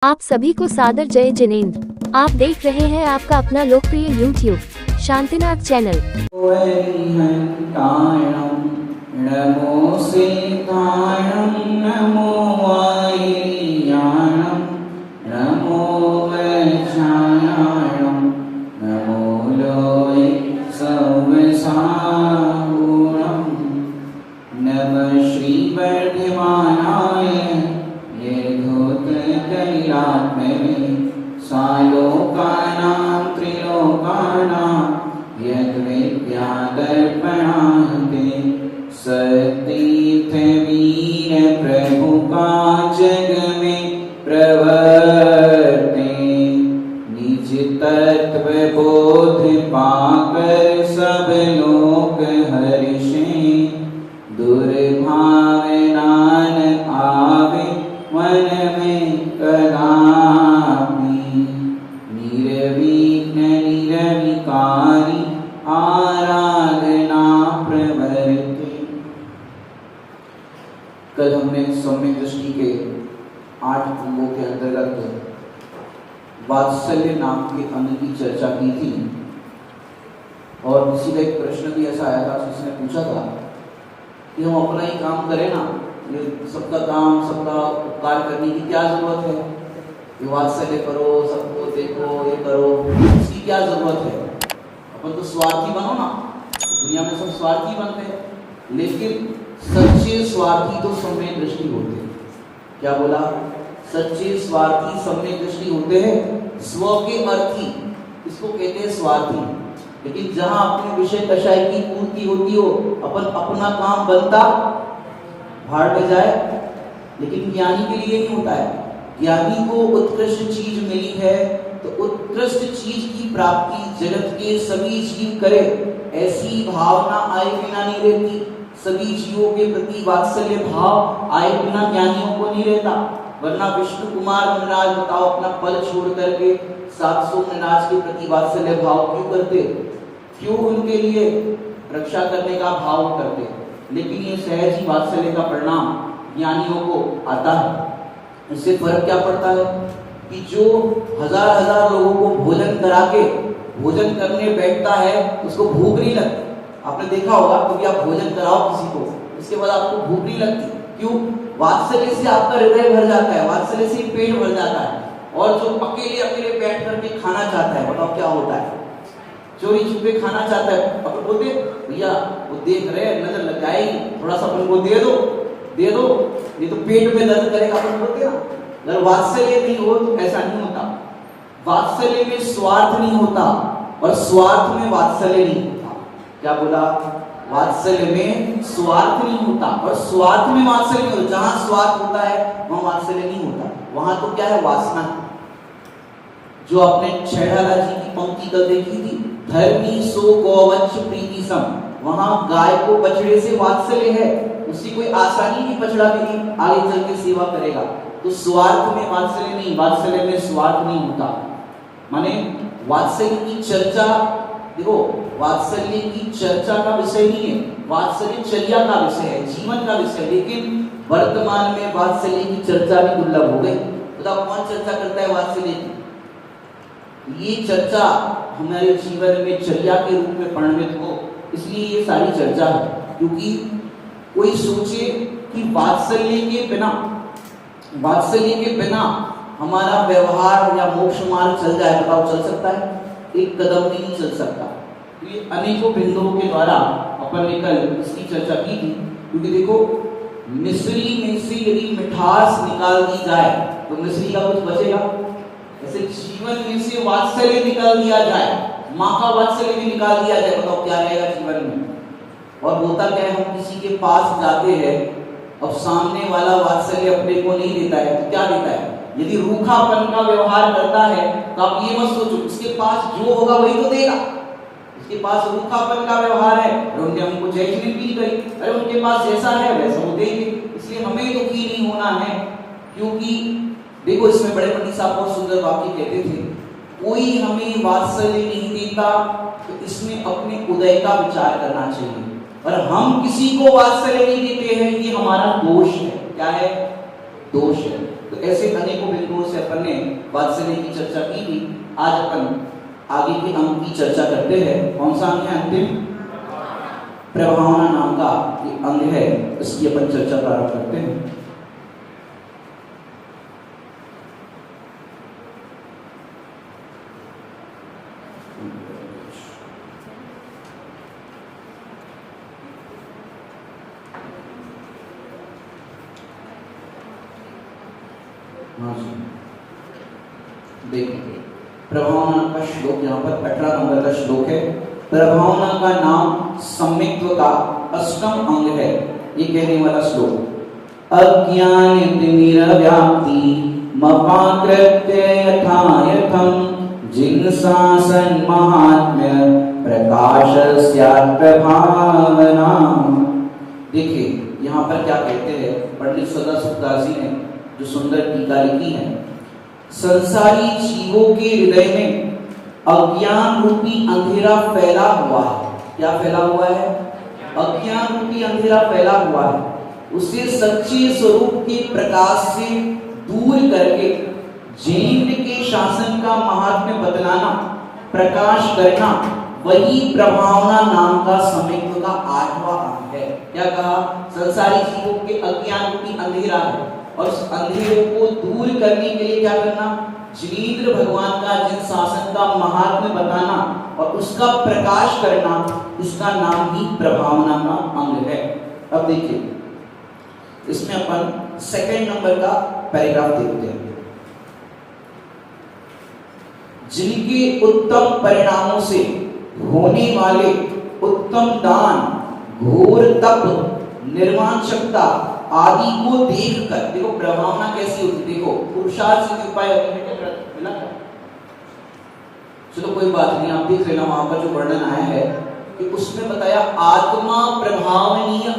आप सभी को सादर जय जिनेंद्र। आप देख रहे हैं आपका अपना लोकप्रिय YouTube शांतिनाथ चैनल। नमो सिद्धाणं नमो वायुयानं नमो वैशायानं नमो लोय सवसागुणं नमः श्रीवर्धमानाय यद्धूतकैलात्मने सालोकानां त्रिलोकानां यद्विद्यादर्पणान्ते सतीर्थवीर प्रभु का जग में प्रवर्ते निज तत्व बोध पाकर सब लोक हर्षे दुर्भावना न आवे मन में कदापि निर्विघ्न निरविकारी आराधना प्रवर्ते। कल हमने सौम्य दृष्टि के 8 अंगों के अंतर्गत वात्सल्य नाम के अंग की चर्चा की थी और किसी का एक प्रश्न भी ऐसा आया था, उसने पूछा था कि हम अपना ही काम करें ना, ये सबका काम सबका उपकार करने की क्या जरूरत है, ये वात्सल्य करो, सबको देखो, ये करो, इसकी क्या जरूरत है। अपन तो स्वार्थी बनो ना, दुनिया में सब स्वार्थी बनते हैं, लेकिन सच्चे स्वार्थी तो सम्यक दृष्टि होते हैं। क्या बोला? सच्चे स्वार्थी सम्यक दृष्टि होते हैं, स्व के अर्थी, इसको कहते हैं स्वार्थी। लेकिन जहां अपने विषय कषाय की पूर्ति होती हो, अपन अपना काम बनता भाड़ में जाए, लेकिन ज्ञानी के लिए नहीं होता है। ज्ञानी को उत्कृष्ट चीज मिली है तो उत्कृष्ट चीज की प्राप्ति जगत के सभी जीव करे, ऐसी भावना आए बिना नहीं रहती। सभी जीवों के प्रति वात्सल्य भाव आए बिना ज्ञानियों को नहीं रहता। वरना विष्णु कुमार नराज बताओ अपना पल छोड़ करके 700 नराज के प्रति वात्सल्य भाव क्यों करते, क्यों उनके लिए रक्षा करने का भाव करते। लेकिन ये सहज ही वात्सल्य का परिणाम ज्ञानियों को आता है। इससे फर्क क्या पड़ता है कि जो हजार लोगों को भोजन करा के भोजन करने बैठता है उसको भूख नहीं लगती। आपने देखा होगा कभी आप भोजन कराओ किसी को, इसके बाद आपको भूख नहीं लगती। क्यों? वात्सल्य से आपका हृदय भर जाता है, वात्सल्य से पेट भर जाता है। और जो अकेले बैठ करके खाना चाहता है, बताओ क्या होता है? चोरी छुपे खाना चाहता है, अपन बोलते भैया वो देख रहे हैं, नजर लग जाएगी, थोड़ा सा अपन को दे दो, ये तो पेट में दर्द करेगा, अपन बोलते ना। अगर वात्सल्य नहीं हो तो ऐसा नहीं होता। वात्सल्य में स्वार्थ नहीं होता और स्वार्थ में वात्सल्य नहीं होता। क्या बोला? वात्सल्य में स्वार्थ नहीं होता और स्वार्थ में वात्सल्य नहीं होता। जहां स्वार्थ होता है वहां वात्सल्य नहीं होता। वहां तो क्या है? वासना। जो आपने छैड़ाला जी की पंक्ति कल देखी थी, धर्मी सो गौवंश प्रीति सम, वहां गाय को बछड़े से वात्सल्य है, उसकी कोई आसानी नहीं, बछड़ा भी आगे चल के सेवा करेगा। तो स्वार्थ में वात्सल्य नहीं, वात्सल्य में स्वार्थ नहीं होता। माने वात्सल्य की चर्चा, देखो वात्सल्य की चर्चा का विषय नहीं है, वात्सल्य चर्या का विषय है, जीवन का विषय। लेकिन वर्तमान में वात्सल्य की चर्चा भी दुर्लभ हो गई। बताओ कौन चर्चा करता है वात्सल्य की? ये चर्चा हमारे जीवन में चर्या के रूप में परिणमित हो, इसलिए ये सारी चर्चा है। क्योंकि कोई सोचे कि वात्सल्य के बिना हमारा व्यवहार या मोक्ष मार्ग चल जाए, बताओ चल सकता है? एक कदम भी नहीं चल सकता। तो ये अनेकों बिंदुओं के द्वारा अपन ने कल इसकी चर्चा की थी। क्योंकि देखो मिश्री में से यदि मिठास निकाल दी जाए तो मिश्री का कुछ बचेगा? ऐसे जीवन में से वात्सल्य निकाल दिया जाए, माँ का वात्सल्य भी निकाल दिया जाए, बताओ क्या रहेगा जीवन में? और होता क्या है, हम किसी के पास जाते हैं, अब सामने वाला वात्सल्य अपने को नहीं देता है तो क्या देता है? यदि रूखापन का व्यवहार करता है तो आप ये मत सोचो इसके पास जो होगा वही तो देगा। इसके पास रूखापन का व्यवहार है, उन्होंने हमको जजमेंट भी नहीं करी, अरे उनके पास जैसा है वैसा वो देंगे। इसलिए हमें दुखी नहीं होना है। क्योंकि देखो इसमें बड़े पंडित साहब बहुत सुंदर वाक्य कहते थे, कोई हमें वात्सल्य नहीं देता तो इसमें अपने उदय का विचार करना चाहिए। और हम किसी को वात्सल्य नहीं देते हैं, ये हमारा दोष है। क्या है? दोष है। तो ऐसे अनेकों बिंदुओं से अपन ने वात्सल्य की चर्चा की थी। आज अपन आगे के अंग की चर्चा करते हैं। कौन सा अंग है? अंतिम प्रभावना नाम का ये अंग है, इसकी अपन चर्चा प्रारंभ करते हैं। देखिए प्रभावना का श्लोक यहाँ पर 18 नंबर का श्लोक है। प्रभावना का नाम सम्मित्व का अष्टम अंग है। ये कहने वाला श्लोक अज्ञान तिमिरव्याप्ति मपाकृत्य यथा यथं जिन्सासन महात्म्य प्रकाश स्यात् प्रभावना। देखिए यहाँ पर क्या कहते हैं पंडित सदा सुखदास जी ने जो सुंदर टीका लिखी है। संसारी जीवों के हृदय में अज्ञान रूपी अंधेरा फैला हुआ है। क्या फैला हुआ है? अज्ञान रूपी अंधेरा फैला हुआ है। उसे सच्चे स्वरूप के प्रकाश से दूर करके जीव के शासन का महात्म्य बतलाना, प्रकाश करना, वही प्रभावना नाम का सम्मित्व का 8वां अंग है। क्या कहा? संसारी जीवों के अज्ञान रूपी अंधेरा है और उस अंधेरे को दूर करने के लिए क्या करना? जिनेंद्र भगवान का जिन शासन का महात्म्य बताना और उसका प्रकाश करना, इसका नाम ही प्रभावना का अंग है। अब देखिए इसमें अपन सेकंड नंबर का पैराग्राफ देखते हैं। जिनके उत्तम परिणामों से होने वाले उत्तम दान, घोर तप, निर्वाण क्षमता आदि को देखकर, देखो प्रभावना कैसी होती, देखो पुरुषार्थ से उपाय मिला। चलो कोई बात नहीं, आप देख लेना वहां पर जो वर्णन आया है कि उसमें बताया आत्मा प्रभावनीय।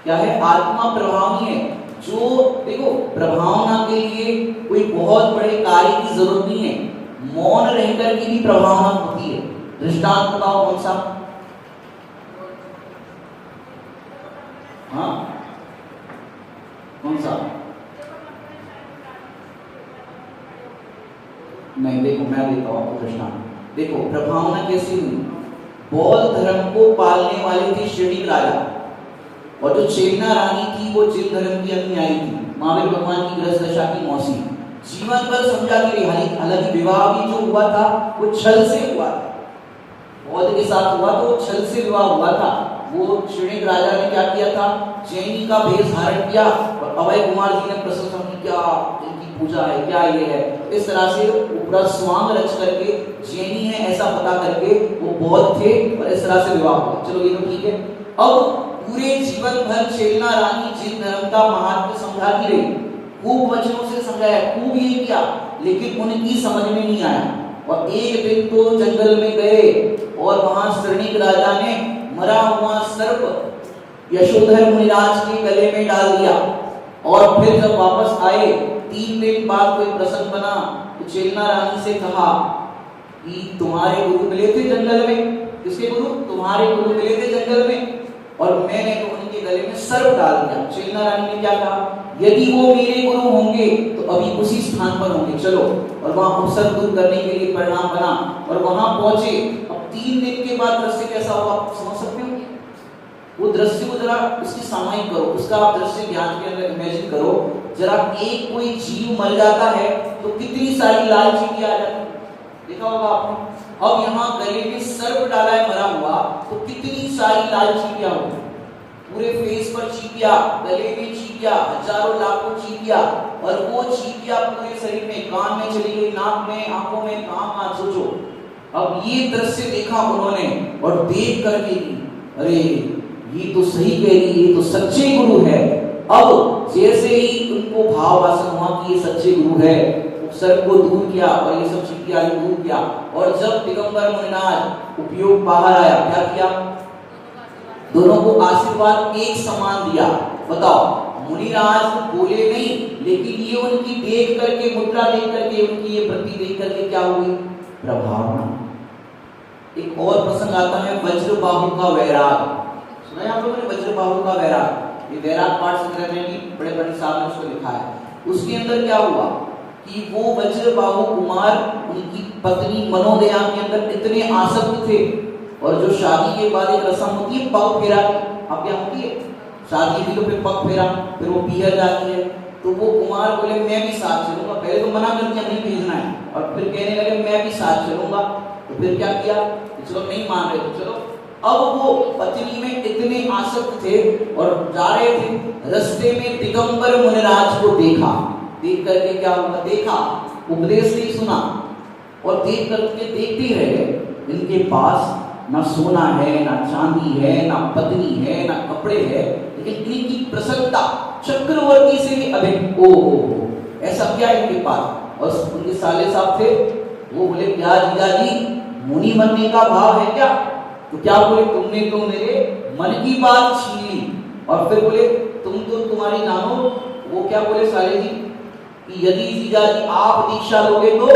क्या है? आत्मा प्रभावनीय। जो देखो प्रभावना के लिए कोई बहुत बड़े कार्य की जरूरत नहीं है, मौन रहकर की भी प्रभावना होती है। दृष्टांत बताओ कौन सा? हाँ कौन सा? नहीं, देखो मैं देता हूं आपको दृष्टांत। देखो प्रभावना कैसी हुई? बौद्ध धर्म को पालने वाले थे श्रेणी राजा, और जो चेतना रानी थी वो जिन धर्म की अनुयायी थी, महावीर भगवान की ग्रस्त दशा की मौसी। जीवन भर समझाती रही। हालांकि विवाह भी जो हुआ था वो छल से हुआ था, बौद्ध के साथ हुआ तो छल से विवाह हुआ था। वो श्रेणी राजा ने क्या किया था? जैनी का भेष धारण किया और अभय कुमार जी ने प्रशंसा की, क्या इनकी पूजा है, क्या ये है। इस तरह से पूरा स्वांग रच करके जैनी है ऐसा पता करके वो बौद्ध थे और इस तरह से विवाह हुआ। चलो ये तो ठीक है। अब पूरे जीवन भर चेतना रानी जिन धर्म का महात्म्य समझाती रही, खूब वचनों से समझाया, खूब ये किया, लेकिन उनकी समझ में नहीं आया। और एक दिन तो जंगल में गए और वहां श्रेणी राजा ने मरा हुआ सर्प यशोधर मुनिराज के गले में डाल दिया। और फिर जब वापस आए 3 दिन बाद कोई प्रसंग बना तो चेतना रानी से कहा कि तुम्हारे गुरु मिले थे जंगल में। किसके गुरु? तुम्हारे गुरु मिले थे जंगल में और मैंने तो उनके गले में सर्प डाल दिया। चेतना रानी ने क्या कहा? यदि वो मेरे गुरु होंगे तो अभी उसी स्थान पर होंगे, चलो। और वहां उपसर्ग दूर करने के लिए परिणाम बना और वहां पहुंचे। अब 3 दिन के बाद दृश्य कैसा होगा आप समझ सकते हो? वो दृश्य को जरा उसकी सामायिक करो, उसका आप दृश्य ज्ञान के अंदर इमेजिन करो। जरा एक कोई जीव मर जाता है तो कितनी सारी लाल चींटियां आ जाती है, देखा होगा आपने। अब यहाँ गले में सर्प डाला है मरा हुआ, तो कितनी सारी लाल चींटियां होगी, पूरे फेस पर चींटियां, गले में चींटियां, हजारों लाखों चींटियां। और वो चींटियां पूरे शरीर में, कान में चली गई, नाक में, आंखों में, कहां सोचो। अब ये दृश्य देखा उन्होंने और देख करके अरे ये तो सही कह रही है, ये तो सच्चे गुरु है। अब जैसे ही उनको भाव वासन हुआ कि ये सच्चे गुरु है, सर्प को दूर किया और ये सब चींटियां दूर किया। और जब दिगंबर मुनिराज उपयोग बाहर आया, क्या किया? दोनों को आशीर्वाद एक समान दिया। बताओ, मुनिराज बोले नहीं, लेकिन ये उनकी देख करके, मुद्रा देख करके, उनकी ये वृत्ति देख करके क्या हुई? प्रभावना। एक और प्रसंग आता है वज्रबाहु का वैराग। सुना है आप लोगों ने वज्रबाहु का वैराग? ये वैराग पाठ संग्रह में भी बड़े बड़े साहब ने उसको लिखा है। उसके अंदर क्या हुआ कि वो वज्रबाहु कुमार उनकी पत्नी मनोदया के अंदर इतने आसक्त थे, और जो शादी के बाद एक रस्म होती है पग फेरा की, आप क्या होती है शादी की, तो फिर पग फेरा, फिर वो पीहर जाती है, तो वो कुमार बोले मैं भी साथ चलूंगा। पहले तो मना कर दिया नहीं भेजना है, और फिर कहने लगे मैं भी साथ चलूंगा। तो फिर क्या किया, चलो नहीं मान रहे तो चलो। अब वो पत्नी में इतने आसक्त थे और जा रहे थे, रास्ते में दिगंबर मुनिराज को देखा। देख करके क्या हुआ, देखा, उपदेश नहीं सुना, और देख करके देखते ही रह गए। इनके पास ना सोना है, ना चांदी है, ना पत्नी है, ना कपड़े है, लेकिन इनकी प्रसन्नता चक्रवर्ती से भी अधिक। ओ ऐसा क्या है इनके पास। और उनके साले साहब थे, वो बोले क्या जीजा जी मुनि बनने का भाव है क्या। तो क्या बोले, तुमने तो मेरे मन की बात छीन ली। और फिर बोले तुम तो तुम्हारी जानो, वो क्या बोले साले जी कि यदि जीजा जी आप दीक्षा लोगे तो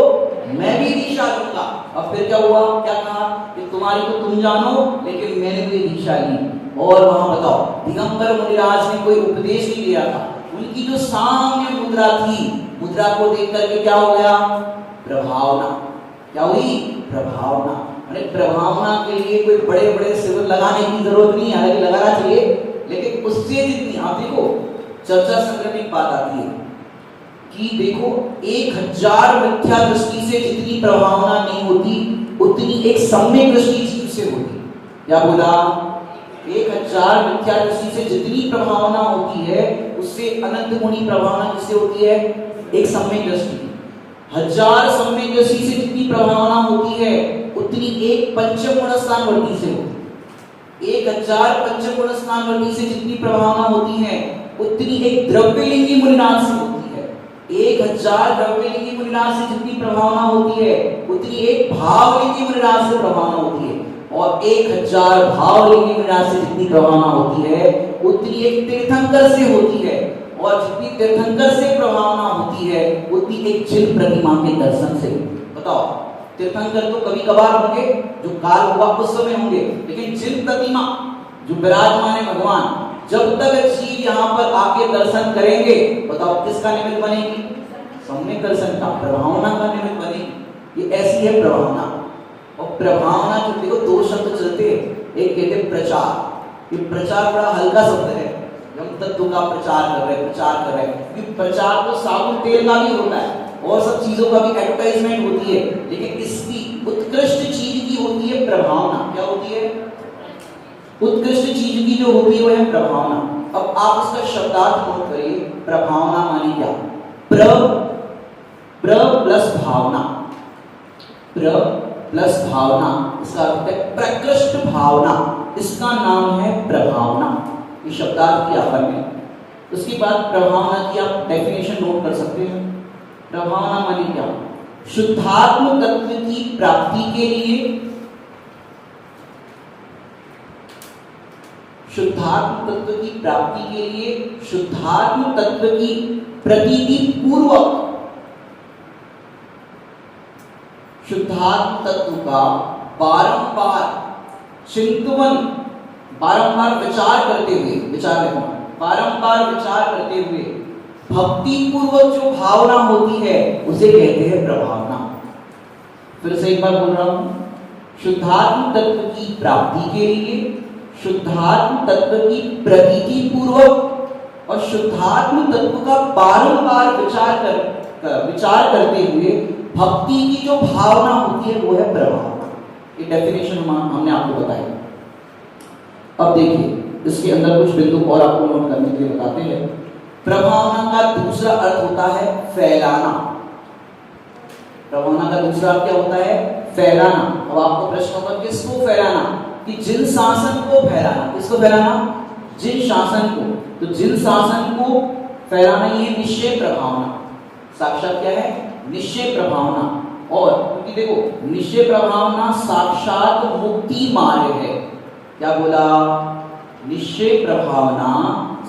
मैं भी दीक्षा लूंगा। अब फिर क्या हुआ, क्या कहा कि तुम्हारी तो तुम जानो, लेकिन मैंने भी दीक्षा ली। और वहां बताओ दिगंबर मुनिराज ने कोई उपदेश नहीं दिया था, उनकी जो सामने मुद्रा थी, मुद्रा को देख करके क्या हो गया, प्रभावना। क्या हुई, प्रभावना। अरे प्रभावना के लिए कोई बड़े बड़े सिविल लगाने की जरूरत नहीं है, हालांकि लगाना चाहिए, लेकिन उससे जितनी, आप देखो चर्चा संग्रह में बात आती है कि देखो 1000 मिथ्या दृष्टि से जितनी प्रभावना नहीं होती, उतनी एक सम्यक दृष्टि जीव से होती। क्या बोला, 1000 मिथ्या दृष्टि से जितनी प्रभावना होती है, उससे अनंत गुणी प्रभावना किससे होती है, एक सम्यक दृष्टि। 1000 सम्यक दृष्टि से जितनी प्रभावना होती है, उतनी एक पंचम गुण स्थान वर्ती से होती। 1000 पंचम गुण स्थान वर्ती से जितनी प्रभावना होती है, उतनी एक द्रव्यलिंगी मुनिनाथ से होती है। 1000 द्रव्यलिंगी मुनिनाथ से जितनी प्रभावना होती है, उतनी एक भावलिंगी मुनिनाथ से प्रभावना होती है। और 1000 भावलिंगी मुनिनाथ से जितनी प्रभावना होती है, उतनी एक तीर्थंकर से होती है। और जितनी तीर्थंकर से प्रभावना होती है, उतनी एक चिल प्रतिमा के दर्शन से। बताओ, तीर्थंकर तो कभी कभार होंगे, जो काल होगा उस समय होंगे, लेकिन चिल प्रतिमा जो विराजमान है भगवान, जब तक जीव यहाँ पर आके दर्शन करेंगे, बताओ किसका निमित्त बनेगी, सम्यक दर्शन का, प्रभावना का निमित्त बनेगी। ये ऐसी है प्रभावना। और प्रभावना जो देखो दो शब्द चलते हैं, एक कहते हैं प्रचार। ये प्रचार बड़ा हल्का शब्द है, हम तत्व का प्रचार कर रहे हैं, क्योंकि प्रचार तो साबुन तेल का भी होता है और सब चीजों का भी एडवर्टाइजमेंट होती है, लेकिन इसकी उत्कृष्ट चीज की होती है प्रभावना। क्या होती है, उत्कृष्ट चीज की जो होती है वो है प्रभावना। अब आप इसका शब्दार्थ नोट करिए, प्रभावना माने क्या, प्र प्लस भावना, प्र प्लस भावना, इसका अर्थ है प्रकृष्ट भावना, इसका नाम है प्रभावना। ये शब्दार्थ की आपन में। उसके बाद प्रभावना की आप डेफिनेशन नोट कर सकते हैं। प्रभावना माने क्या, शुद्धात्म तत्व की प्राप्ति के लिए, शुद्धात्म तत्व की प्राप्ति के लिए, शुद्धात्म तत्व की प्रतीति पूर्वक, शुद्धात्म तत्व का बारंबार चिंतन, बारंबार विचार करते हुए, विचार रखना, बारंबार विचार करते हुए भक्ति पूर्वक जो भावना होती है उसे कहते हैं प्रभावना। फिर से एक बार बोल रहा हूं, शुद्धात्म तत्व की प्राप्ति के लिए, शुद्धात्म तत्व की प्रतीति पूर्वक और शुद्धात्म तत्व का बारंबार विचार करते हुए भक्ति की जो भावना होती है वो है प्रभावना। ये डेफिनेशन हमने आपको बताई। अब देखिए इसके अंदर कुछ बिंदु और आपको नोट करने के लिए बताते हैं। प्रभावना का दूसरा अर्थ होता है फैलाना। प्रभावना का दूसरा अर्थ क्या होता है, फैलाना। अब आपको प्रश्न होगा किसको फैलाना, कि जिन शासन को फैलाना। किसको फैलाना, जिन शासन को। तो जिन शासन को फैलाना ये निश्चय प्रभावना, साक्षात क्या है, निश्चय प्रभावना। और क्योंकि देखो निश्चय प्रभावना साक्षात मुक्ति मार्ग है। क्या बोला, निश्चय प्रभावना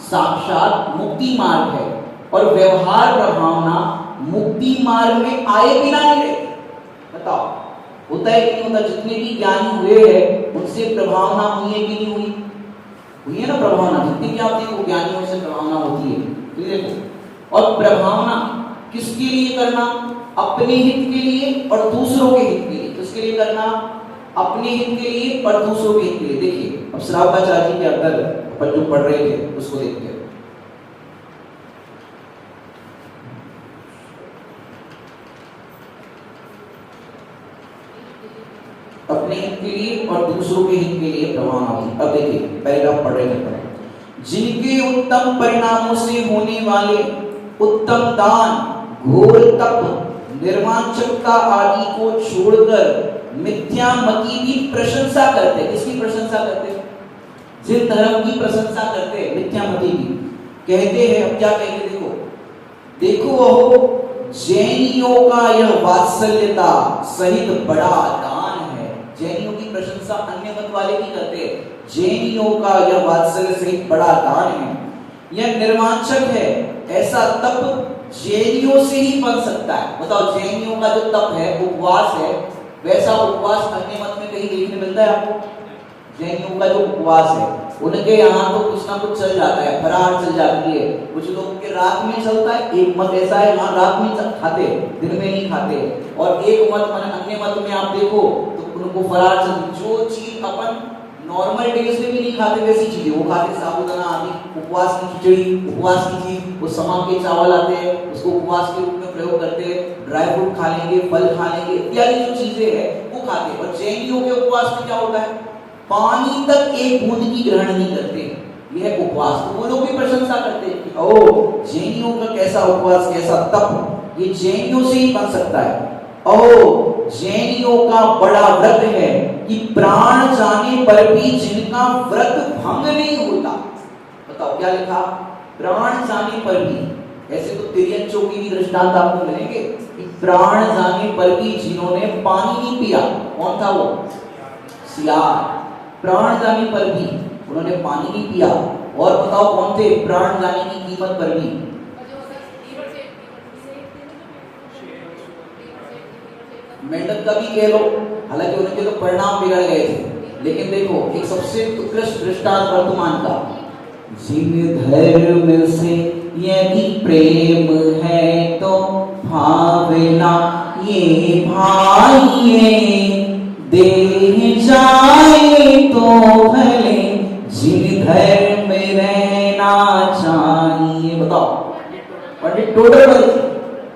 साक्षात मुक्ति मार्ग है, और व्यवहार प्रभावना मुक्ति मार्ग में आए बिना नहीं रहती। बताओ होता है कि नहीं होता, जितने भी ज्ञानी हुए हैं उनसे प्रभावना हुई है कि नहीं हुई, हुई है ना प्रभावना। जितनी भी आप देखो ज्ञानियों से प्रभावना होती है। तो देखो और प्रभावना किसके लिए करना? अपने हित के लिए और दूसरों के हित के लिए। किसके लिए करना? अपने हित के लिए और दूसरों के हित के लिए। देखिए अब श्रावकाचार्य जी के अंदर अपन जो पढ़ रहे थे उसको देखते हैं। अपने हित के लिए और दूसरों के हित के लिए प्रमाण होती। अब देखिए पैराग्राफ पढ़ रहे थे। जिनके उत्तम परिणामों से होने वाले उत्तम दान, घोर तप, निर्वांचकता आदि को छोड़कर मिथ्या मति की प्रशंसा करते। किसकी प्रशंसा करते? जिन धर्म की प्रशंसा करते, मिथ्या मति की। कहते हैं, अब क्या कहते? देखो देखो वह जैनियों का यह वात्सल्यता सहित बड़ा दान है। जैनियों की प्रशंसा अन्य मत वाले की करते हैं। जैनियों का यह वात्सल्य सहित बड़ा दान है, यह निर्वांचक है। ऐसा तप जैनियों से ही बन सकता है। बताओ, जैनियों का जो तप है, उपवास है, वैसा उपवास अन्य मत में कहीं देखने मिलता है आपको? जैनियों का जो उपवास है, उनके यहाँ तो कुछ ना कुछ चल जाता है, फरार चल जाती है। कुछ लोगों के रात में चलता है, एक मत ऐसा है वहाँ रात में खाते, दिन में नहीं खाते। और एक मत माने अन्य मत में आप देखो तो उनको फरार चलती। जो चीज अपन नॉर्मल डेज में भी नहीं खाते वैसी चीजें वो खाते। साबूदाना आदि, उपवास की खिचड़ी, उपवास की चीज, वो समा के चावल आते हैं, उसको उपवास के रूप में प्रयोग करते हैं। ड्राई फ्रूट खा लेंगे, फल खा लेंगे, इत्यादि जो चीजें हैं वो खाते हैं। और जैनियों के उपवास में क्या होता है? पानी तक एक बूंद की ग्रहण नहीं करते। यह उपवास, तो वो लोग भी प्रशंसा करते हैं कि ओ जैनियों का कैसा उपवास, कैसा तप, ये जैनियों से ही बन सकता है। ओ जैनियों का बड़ा व्रत है कि प्राण जाने पर भी जिनका व्रत भंग नहीं होता। बताओ क्या लिखा? प्राण जाने पर भी। ऐसे तो तिर्यंचों की भी दृष्टांत आपको मिलेंगे कि प्राण जाने पर भी जिन्होंने पानी नहीं पिया। कौन था वो? सियार। प्राण जाने पर भी उन्होंने पानी नहीं पिया। और बताओ कौन थे? प्राण जाने की कीमत पर भी। मेंढक का भी कह लो, हालांकि उनके तो परिणाम बिगड़ गए थे। लेकिन देखो एक सबसे उत्कृष्ट दृष्टांत वर्तमान का, जिन धर्म से यदि प्रेम है तो भावना ये भाइये, देह जाए तो भले जिन धर्म में रहना चाहिए। बताओ, पंडित टोडरमल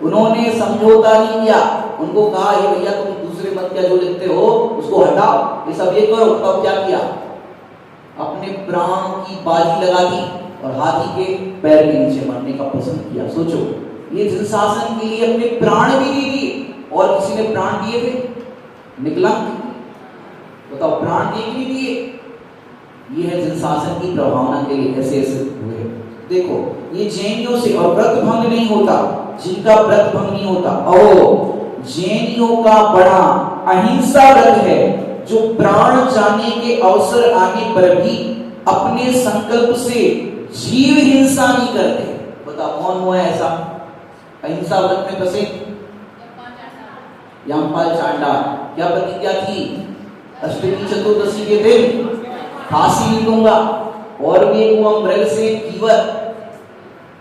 उन्होंने समझौता नहीं किया। उनको कहा ये भैया तुम दूसरे मत का जो लिखते हो उसको हटाओ, ये सब ये करो। तब क्या किया? अपने प्राण की बाजी लगा दी और हाथी के पैर के नीचे मरने का पसंद किया। सोचो, ये जन शासन के लिए अपने प्राण भी दे दिए। और किसी ने प्राण दिए थे? निकला? बताओ, प्राण दिए कि नहीं दिए? ये है जन शासन की प्रभावना के लिए ऐसे ऐसे हुए। देखो ये जैनियों से, और व्रत भंग नहीं होता, जिनका व्रत भंग नहीं होता। और जैनियों का बड़ा अहिंसा व्रत है, जो प्राण जाने के अवसर आने पर भी अपने संकल्प से जीव हिंसा नहीं करते। बताओ कौन हुआ है ऐसा अहिंसा व्रत में फंसे? यमपाल चांडाल। क्या प्रतिज्ञा थी? अष्टमी चतुर्दशी के दिन फांसी नहीं दूंगा। और भी एक हुआ मृग से कीवर,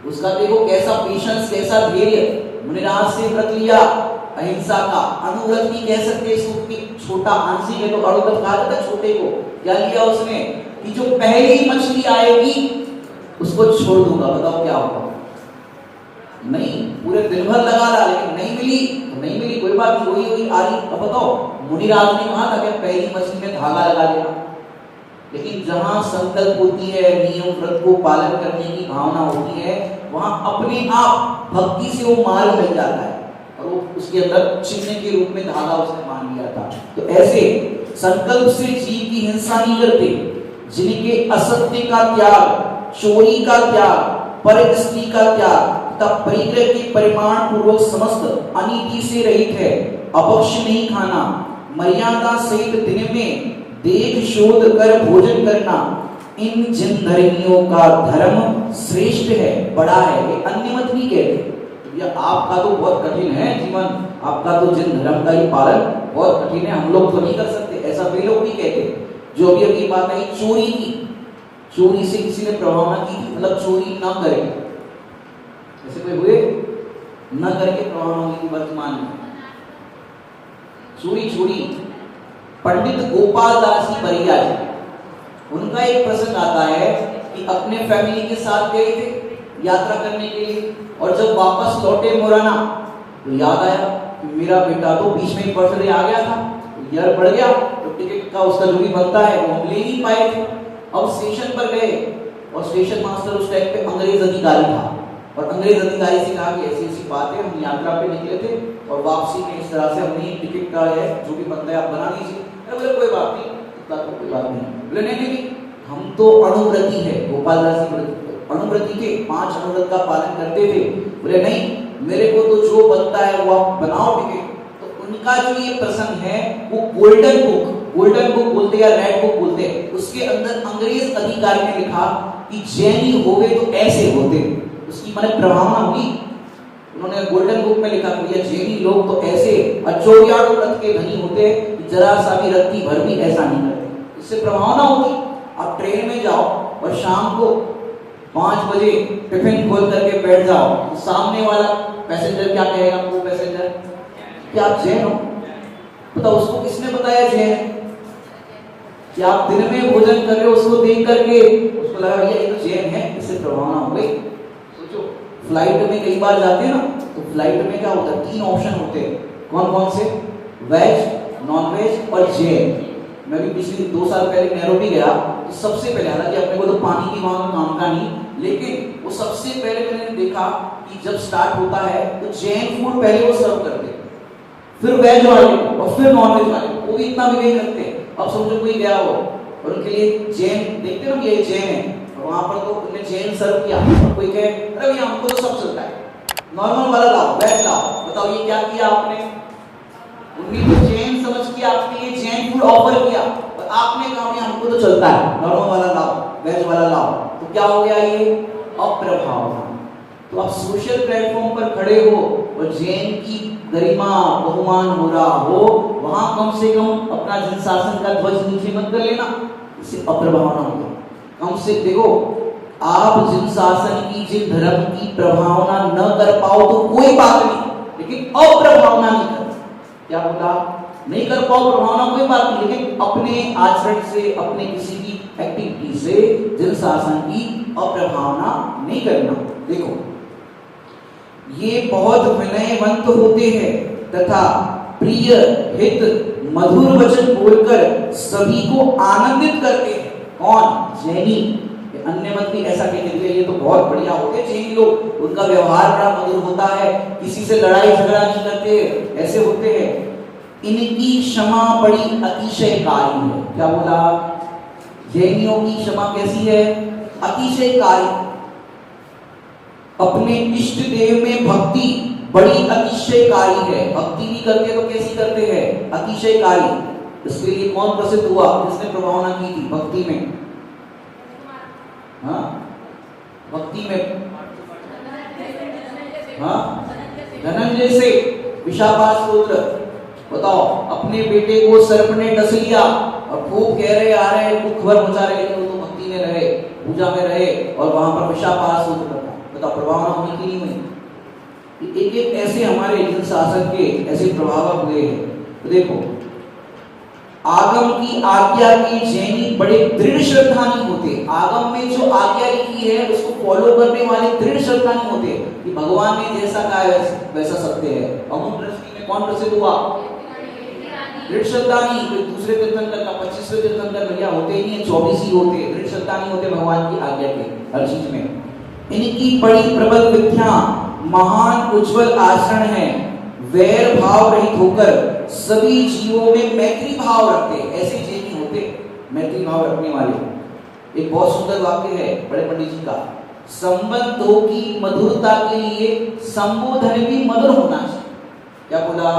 उसका देखो कैसा पेशेंस, कैसा धैर्य। मुनिराज से व्रत लिया अहिंसा का, अनुव्रत भी कह सकते इसको, छोटा आंसी है तो अणुव्रत कहा जाता है छोटे को। क्या लिया उसने कि जो पहली मछली आएगी उसको छोड़ दूंगा। बताओ क्या होगा? नहीं, पूरे दिन भर लगा रहा लेकिन नहीं मिली तो नहीं मिली, कोई बात नहीं, वही आ रही। अब बताओ, मुनिराज ने कहा था कि पहली मछली में धागा लगा देना। लेकिन जहां संकल्प होती है, नियम व्रत को पालन करने की भावना होती है, वहां अपने आप भक्ति से वो मार्ग मिल जाता है और वो उसके अंदर चिन्ह के रूप में धागा उसने मान लिया था। तो ऐसे संकल्प से जीव की हिंसा नहीं करते, जिनके असत्य का त्याग, चोरी का त्याग, पर स्त्री का त्याग तब परिग्रह के परिमाण पूर्वक समस्त अनीति से रहित है। अपक्ष नहीं खाना, मर्यादा सहित दिन में देख शोध कर भोजन करना, इन जिन धर्मियों का धर्म श्रेष्ठ है, बड़ा है। ये अन्य मत नहीं कहते। ये आपका तो बहुत कठिन है जीवन, आपका तो जिन धर्म का ही पालन बहुत कठिन है, हम लोग तो नहीं कर सकते, ऐसा वे लोग भी कहते। जो अभी अभी बात आई चोरी की, चोरी से किसी ने प्रभावना की, मतलब चोरी ना करें, ऐसे कोई हुए न करके प्रभावना हुई वर्तमान में। छोड़ी छोड़ी पंडित गोपाल दास जी बरिया जी, उनका एक प्रसंग आता है कि अपने फैमिली के साथ गए थे यात्रा करने के लिए, और जब वापस लौटे मुरैना तो याद आया कि मेरा बेटा तो बीच में बर्थडे आ गया था, तो ईयर बढ़ गया, तो टिकट का उसका जो भी बनता है वो हम ले नहीं पाए थे। अब स्टेशन पर गए और स्टेशन मास्टर उस टाइम पे अंग्रेज अधिकारी था, और अंग्रेज अधिकारी से कहा कि ऐसी ऐसी बात है, हम यात्रा पे निकले थे और वापसी में इस तरह से हमने टिकट का है जो भी बनता है आप बना लीजिए। बोले कोई बात नहीं, इतना तो कोई बात नहीं। बोले नहीं, हम तो अणुव्रती है, गोपाल दास जी अणुव्रती थे, 5 अनुव्रत का पालन करते थे। बोले नहीं, मेरे को तो जो बनता है वो आप बनाओ टिकट। तो उनका जो ये प्रसंग है वो गोल्डन बुक बोलते या रेड बुक बोलते हैं, उसके अंदर अंग्रेज अधिकारी ने लिखा कि जैनी होवे तो ऐसे होते, उसकी माने प्रभावना हुई। उन्होंने गोल्डन बुक में लिखा कि जैनी लोग तो ऐसे अचोरियाड़ू रथ के धनी होते, जरा सा भी रत्ती भर भी ऐसा नहीं करते, इससे प्रभावना होती। आप ट्रेन में जाओ और शाम को 5 बजे टिफिन खोल करके बैठ जाओ, तो सामने वाला पैसेंजर क्या कहेगा? वो पैसेंजर कि आप जैन हो, बताओ उसको किसने बताया जैन है? कि आप दिन में भोजन कर रहे हो, उसको देख करके उसको लगा भैया ये तो जैन है, इससे प्रभावना हो गई। सोचो फ्लाइट में कई बार जाते हैं ना, तो फ्लाइट में क्या होता है, 3 ऑप्शन होते हैं। कौन कौन से? वेज, नॉन वेज और जैन। मैं भी पिछले 2 साल पहले नैरोबी गया, तो सबसे पहले, हालांकि अपने को तो पानी की वहां काम का नहीं, लेकिन वो सबसे पहले मैंने देखा कि जब स्टार्ट होता है तो जैन फूड पहले वो सर्व करते हैं, फिर वेज वाले और फिर नॉन वेज वाले, वो भी इतना भी नहीं रखते। अब समझो कोई गया हो और उनके लिए जैन देखते हो ये जैन है, और वहां पर तो उन्होंने जैन सर्व किया, और कोई कहे अरे भैया हमको तो सब चलता है, नॉर्मल वाला लाओ, वेज लाओ। बताओ ये क्या किया आपने? उन्हीं को जैन समझ के आपके लिए जैन फूड ऑफर किया, और आपने कहा भैया हमको तो चलता है, नॉर्मल वाला लाओ, वेज वाला लाओ। तो क्या हो गया? ये अप्रभावना। तो आप सोशल प्लेटफॉर्म पर खड़े हो और जैन की गरिमा बहुमान हो रहा हो, वहां कम से कम अपना जन शासन का ध्वज नीचे मत कर लेना, इससे अप्रभावना होगी। कम से देखो, आप जिन शासन की, जिन धर्म की प्रभावना न कर पाओ तो कोई बात नहीं, लेकिन अप्रभावना नहीं कर, क्या बोला? नहीं कर पाओ प्रभावना कोई बात नहीं, लेकिन अपने आचरण से, अपने किसी की एक्टिविटी से जन शासन की अप्रभावना नहीं करना। देखो ये बहुत विनयवंत होते हैं तथा प्रिय हित मधुर वचन बोलकर सभी को आनंदित करते हैं। कौन? जैनी। अन्य मत भी ऐसा कहते हैं, ये तो बहुत बढ़िया होते हैं जैनी लोग, उनका व्यवहार बड़ा मधुर होता है, किसी से लड़ाई झगड़ा नहीं करते, ऐसे होते हैं। इनकी क्षमा बड़ी अतिशयकारी है। क्या बोला? जैनियों की क्षमा कैसी है? अतिशयकारी। अपने इष्ट देव में भक्ति बड़ी अतिशयकारी है। भक्ति भी करते तो कैसी करते हैं? अतिशयकारी। इसके लिए कौन प्रसिद्ध हुआ? जिसने प्रभावना की थी भक्ति में? हाँ, भक्ति में हाँ, धनंजय से विशापात स्तोत्र। बताओ, अपने बेटे को सर्प ने डस लिया और खूब कह रहे आ रहे, खूब खबर मचा रहे, लेकिन वो तो भक्ति में रहे, पूजा में रहे, और वहां पर विशापात स्तोत्र पढ़ा। बताओ प्रभावना हुई कि नहीं हुई? एक एक ऐसे हमारे जन शासन के ऐसे प्रभावक हुए हैं। तो देखो, आगम की आज्ञा के जैनी बड़े दृढ़ श्रद्धानी होते। आगम में जो आज्ञा लिखी है उसको फॉलो करने वाले दृढ़ श्रद्धानी होते कि भगवान ने जैसा कहा है वैसा सत्य है। अमूल दृष्टि में कौन प्रसिद्ध हुआ? दृढ़ श्रद्धानी। कोई दूसरे तीर्थंकर का 25वें तीर्थंकर भैया होते ही नहीं, 24 ही होते। दृढ़ श्रद्धानी होते भगवान की आज्ञा के हर चीज में। इनकी बड़ी प्रबल विद्या, महान उज्जवल आचरण है, वैर भाव रहित होकर सभी जीवों में मैत्री भाव रखते। ऐसे जैनी होते मैत्री भाव रखने वाले। एक बहुत सुंदर वाक्य है बड़े पंडित जी का, संबंधों की मधुरता के लिए संबोधन भी मधुर होना चाहिए। क्या बोला?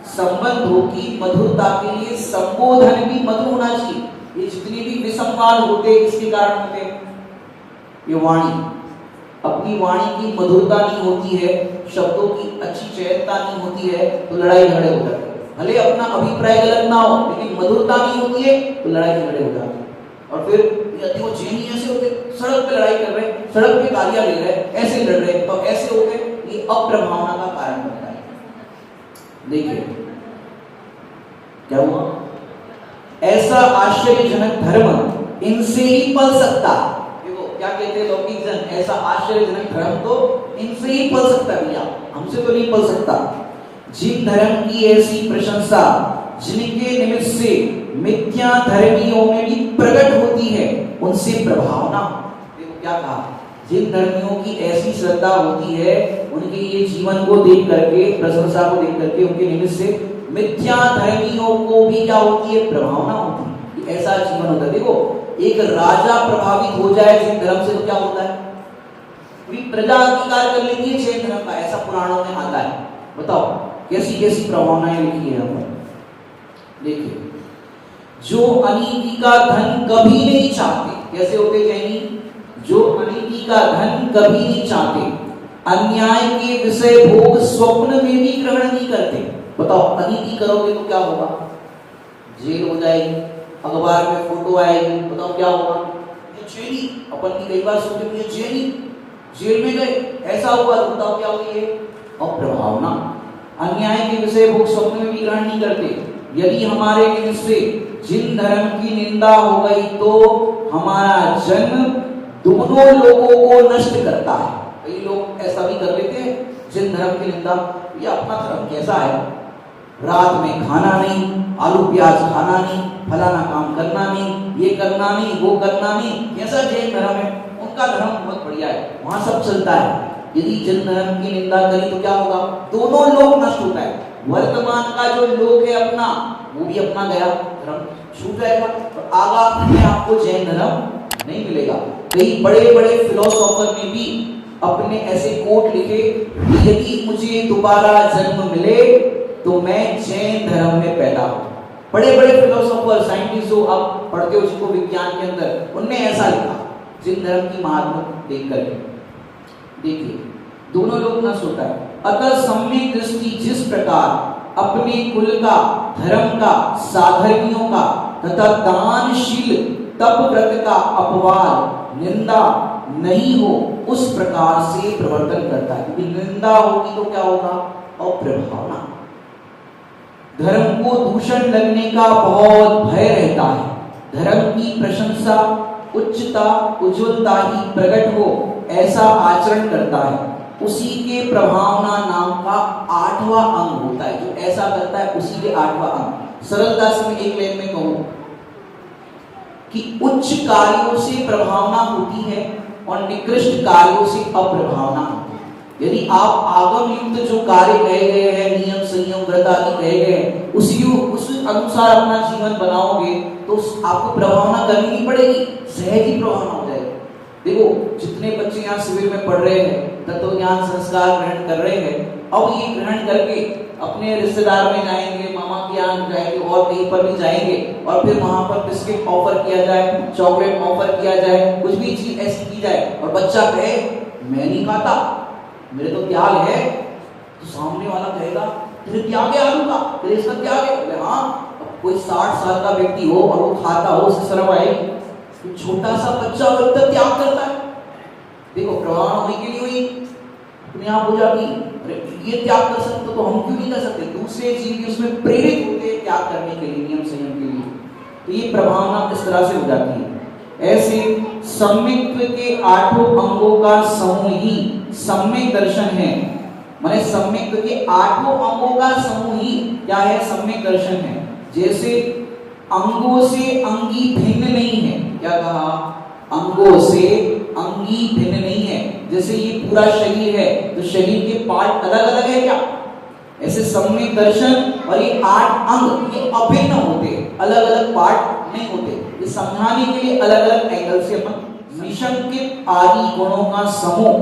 संबंधों की मधुरता के लिए संबोधन भी मधुर होना चाहिए। ये जितने भी विसंवाद होते किसके कारण होते? ये वाणी, अपनी वाणी की मधुरता नहीं होती है, शब्दों की अच्छी चयनता नहीं होती है, तो लड़ाई झगड़े हो जाते हैं। भले अपना अभिप्राय गलत ना हो, लेकिन मधुरता नहीं होती है तो लड़ाई झगड़े हो जाते हैं। और फिर यदि वो जैनी ऐसे होते, सड़क पे लड़ाई कर रहे हैं, सड़क पे गालियां ले रहे हैं, ऐसे लड़ रहे हैं, तो ऐसे होते, ये अप्रभावना का कारण बनता है। देखिए क्या हुआ, ऐसा आश्चर्यजनक धर्म इनसे ही पल सकता। देखो क्या कहते हैं लौकिक जन, ऐसा आश्चर्यजनक धर्म तो इनसे ही पल सकता है भैया, हमसे तो नहीं पल सकता। जिन धर्म की ऐसी प्रशंसा, जिनके निमित्त से मिथ्या धर्मियों में भी प्रकट होती है, उनसे प्रभावना। देखो क्या कहा, जिन धर्मियों की ऐसी श्रद्धा होती है, उनके ये जीवन को देख करके, प्रशंसा को देख करके, उनके निमित्त से मिथ्या धर्मियों को भी क्या होती है, प्रभावना होती है। ऐसा जीवन होता है। देखो एक राजा प्रभावित हो जाए जिन धर्म से तो क्या होता है, पूरी प्रजा अंगीकार कर लेती है जैन धर्म का, ऐसा पुराणों में आता है। बताओ कैसी कैसी प्रभावनाएं लिखी है यहाँ पर। देखिए, जो अनीति का धन कभी नहीं चाहते, कैसे होते जैनी, जो अनीति का धन कभी नहीं चाहते, अन्याय के विषय भोग स्वप्न में भी ग्रहण नहीं करते। बताओ अनीति करोगे तो क्या होगा, जेल हो जाएगी, अखबार में फोटो आएगी, बताओ क्या होगा, ये जैनी, अपन की कई बार सोचते हैं जैनी जेल में गए, ऐसा हुआ, तो बताओ क्या होगी, ये अप्रभावना। अन्याय के विषय भोग स्वप्न में भी ग्रहण नहीं करते। यदि हमारे निमित्त से जिन धर्म की निंदा हो गई तो हमारा जन्म दोनों लोगों को नष्ट करता है। कई लोग ऐसा भी कर लेते हैं, जिन धर्म की निंदा, ये अपना धर्म कैसा है, रात में खाना नहीं, आलू प्याज खाना नहीं, फलाना काम करना नहीं, ये करना नहीं, वो करना नहीं, कैसा जैन धर्म है, उनका धर्म बहुत बढ़िया है, वहां सब चलता है। यदि जिन धर्म की निंदा करी तो क्या होगा, दोनों लोग नष्ट होता है। वर्तमान का जो लोग है अपना, वो भी अपना गया, धर्म छूट जाएगा, और आगा अपने आपको जैन धर्म नहीं मिलेगा। कई बड़े बड़े फिलोसोफर ने भी अपने ऐसे कोट लिखे, यदि मुझे दोबारा जन्म मिले तो मैं जैन धर्म में पैदा हूं। बड़े बड़े फिलोसोफर, साइंटिस्ट जो आप पढ़ते हो जिसको विज्ञान के अंदर, उनने ऐसा लिखा जिन धर्म की महात्मा देख करके। देखिए दोनों लोग नष्ट होता है। अतः सम्यक दृष्टि जिस प्रकार अपने कुल का, धर्म का, साधर्मियों का तथा दानशील तप व्रत का अपवाद, निंदा नहीं हो, उस प्रकार से प्रवर्तन करता है। क्योंकि निंदा होगी तो क्या होगा, अप्रभावना। धर्म को दूषण लगने का बहुत भय रहता है। धर्म की प्रशंसा, उच्चता, उज्ज्वलता ही प्रकट हो, ऐसा आचरण करता है। उसी के प्रभावना नाम का 8वां अंग होता है। जो ऐसा करता है उसी के 8वां अंग। सरलता से मैं एक लाइन में कहूं कि उच्च कार्यों से प्रभावना होती है और निकृष्ट कार्यों से अप्रभावना होती है। यदि आप आगम युक्त जो कार्य कहे गए हैं, नियम संयम व्रत आदि कहे गए हैं, उस अनुसार अपना जीवन बनाओगे तो आपको प्रभावना करनी नहीं पड़ेगी, सहज ही प्रभावना हो जाएगी। देखो जितने बच्चे यहाँ शिविर में पढ़ रहे हैं, तत्व ज्ञान संस्कार ग्रहण कर रहे हैं, अब ये ग्रहण करके अपने रिश्तेदार में जाएंगे, मामा के यहाँ जाएंगे और कहीं पर भी जाएंगे, और फिर वहां पर बिस्किट ऑफर किया जाए, चॉकलेट ऑफर किया जाए, कुछ भी चीज ऐसी की जाए और बच्चा कहे मैं नहीं खाता, मेरे तो त्याग है, तो सामने वाला कहेगा तेरे त्याग है आलू का, तेरे इसका त्याग है। बोले हाँ, अब कोई 60 साल का व्यक्ति हो और वो खाता हो, उससे शर्म आएगी। छोटा सा बच्चा वो इतना त्याग करता है। देखो प्रभावना होने के लिए हुई, अपने आप हो जाती, ये त्याग कर सकते तो हम क्यों नहीं कर सकते। दूसरे जीव भी उसमें प्रेरित होते हैं त्याग करने के लिए, नियम संयम के लिए। तो ये प्रभावना इस तरह से हो जाती है। ऐसे सम्यक्त्व के 8 अंगों का समूह ही सम्यक दर्शन है। माने सम्यक्त्व के 8 अंगों का समूह ही क्या है, सम्यक दर्शन है। जैसे अंगों से अंगी भिन्न नहीं है, क्या कहा, अंगों से अंगी भिन्न नहीं है। जैसे ये पूरा शरीर है तो शरीर के पार्ट अलग अलग है क्या, ऐसे सम्यक दर्शन और ये 8 अंग ये अभिन्न होते, अलग अलग पार्ट नहीं होते। ये समझाने के लिए अलग अलग एंगल से अपन निशंकित आदि गुणों का समूह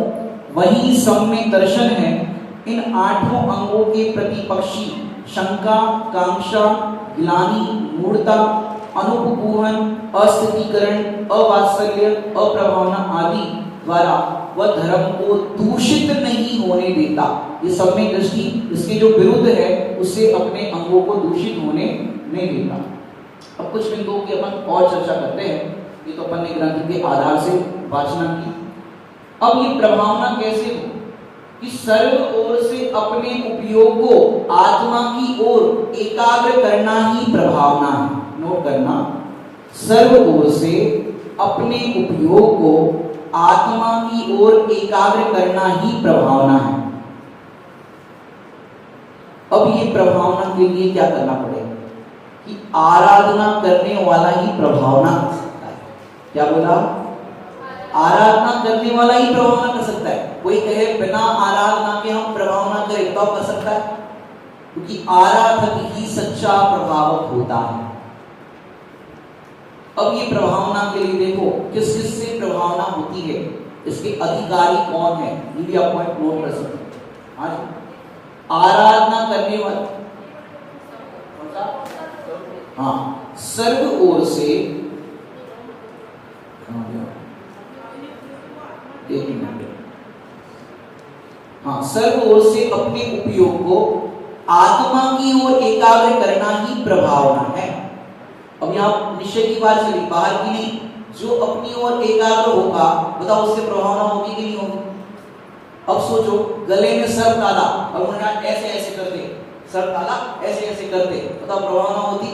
वही सम्यक दर्शन है। इन 8 अंगों के प्रतिपक्षी शंका, कांक्षा, ग्लानि, मूढ़ता, अनुपगूहन, अस्थितीकरण, अवात्सल्य, अप्रभावना आदि द्वारा वह धर्म को दूषित नहीं होने देता। ये सम्यक दृष्टि इसके जो विरुद्ध है उससे अपने अंगों को दूषित होने नहीं देता। अब कुछ बिंदुओं की अपन और चर्चा करते हैं। ये तो अपन ने ग्रंथ के आधार से वाचना की। अब ये प्रभावना कैसे हो कि सर्व ओर से अपने उपयोग को आत्मा की ओर एकाग्र करना ही प्रभावना है। नोट करना, सर्व ओर से अपने उपयोग को आत्मा की ओर एकाग्र करना ही प्रभावना है। अब ये प्रभावना के लिए क्या करना पड़ेगा कि आराधना करने वाला ही प्रभावना कर सकता है। क्या बोला? आराधना करने वाला ही प्रभावना कर सकता है। कोई कहे बिना आराधना के हम प्रभावना करें तो कर सकता है, क्योंकि आराधक ही सच्चा प्रभावक होता है। अब ये प्रभावना के लिए देखो किस किस से प्रभावना होती है, इसके अधिकारी कौन है, ये भी आप पॉइंट नोट कर सकते हैं। हाँ, आराधना करने वाला, हाँ, सर्व ओर से, एक मिनट, हाँ, सर्व ओर से अपने उपयोग को आत्मा की ओर एकाग्र करना ही प्रभावना है। अब यहाँ निश्चय की बात चली, बाहर की नहीं। जो अपनी ओर एकाग्र होगा, बताओ उससे प्रभावना होगी कि नहीं होगी? अब सोचो, गले में सर्प डाला और उन्होंने ऐसे ऐसे करते, सर्प डाला ऐसे ऐसे करते, बताओ प्रभावना होती?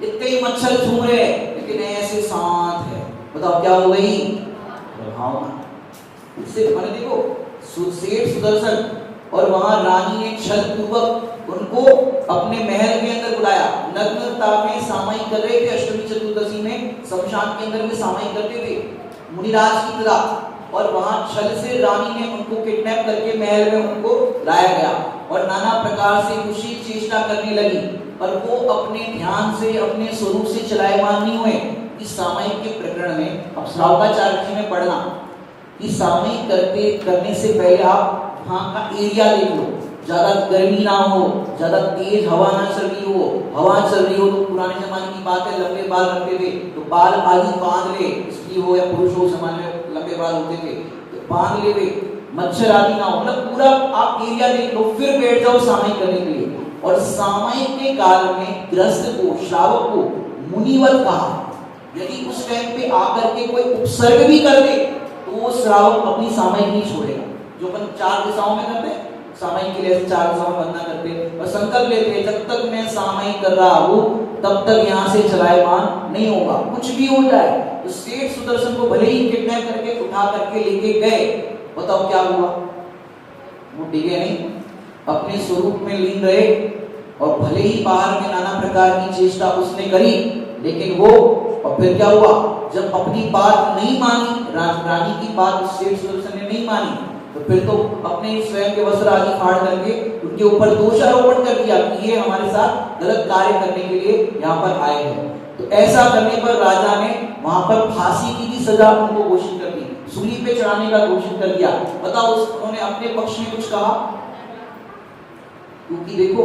इतने ही मच्छर झूम रहे हैं लेकिन ऐसे शांत है, बताओ क्या हो गई? प्रभावना। इससे मैंने देखो सेठ सुदर्शन और वहां रानी ने छल पूर्वक उनको अपने महल के अंदर बुलाया, नग्नता में सामायिक कर रहे थे। अष्टमी चतुर्दशी में शमशान के अंदर में सामायिक करते थे मुनिराज की तरह, और वहां छल से रानी ने उनको किडनैप करके महल में उनको लाया गया और नाना प्रकार से खुशी चेष्टा करने लगी, और वो अपने ध्यान से अपने स्वरूप से चलायमान नहीं हुए। इस सामायिक के प्रकरण में अब श्रावकाचार्य में पढ़ना कि सामायिक करने से पहले आप वहां का एरिया देख लो, ज्यादा गर्मी ना हो, ज्यादा तेज हवा ना चल रही हो। हवा चल रही हो तो पुराने जमाने की बात है, लंबे बाल रखते थे तो बाल आदि बांध ले, स्त्री हो या पुरुष हो, समाज में लंबे बाल होते थे तो बांध ले वे, मच्छर आदि ना हो, मतलब पूरा आप एरिया देख लो, फिर बैठ जाओ सामायिक करने के लिए। और सामायिक के काल में गृहस्थ को, श्रावक को मुनिवत कहा। यदि उस टाइम पे आकर के कोई उपसर्ग भी कर दे तो वो श्रावक अपनी सामायिक नहीं छोड़ेगा। जो अपन 4 दिशाओं में करते हैं, सामायिक के लिए 4 दिशाओं में वंदना करते हैं और संकल्प लेते हैं, जब तक मैं सामायिक कर रहा हूं तब तक यहाँ से चलायमान नहीं होगा, कुछ भी हो जाए। तो सेठ सुदर्शन को भले ही किडनैप करके उठा करके लेके गए, बताओ क्या हुआ? वो डिगे नहीं, अपने स्वरूप में लीन रहे, और भले ही बाहर में नाना प्रकार की चेष्टा उसने करी, लेकिन वो, और फिर क्या हुआ? जब अपनी बात नहीं मानी, रानी की बात सेठ सुदर्शन ने नहीं मानी, तो फिर तो अपने स्वयं के वस्त्र आदि फाड़ करके उनके ऊपर दोषारोपण कर दिया कि ये हमारे साथ गलत कार्य करने के लिए यहाँ पर आए हैं। तो ऐसा करने पर राजा ने वहां पर फांसी की भी सजा उनको घोषित कर दी, सूली पे चढ़ाने का घोषित कर दिया। बताओ उन्होंने अपने पक्ष में कुछ कहा? क्योंकि देखो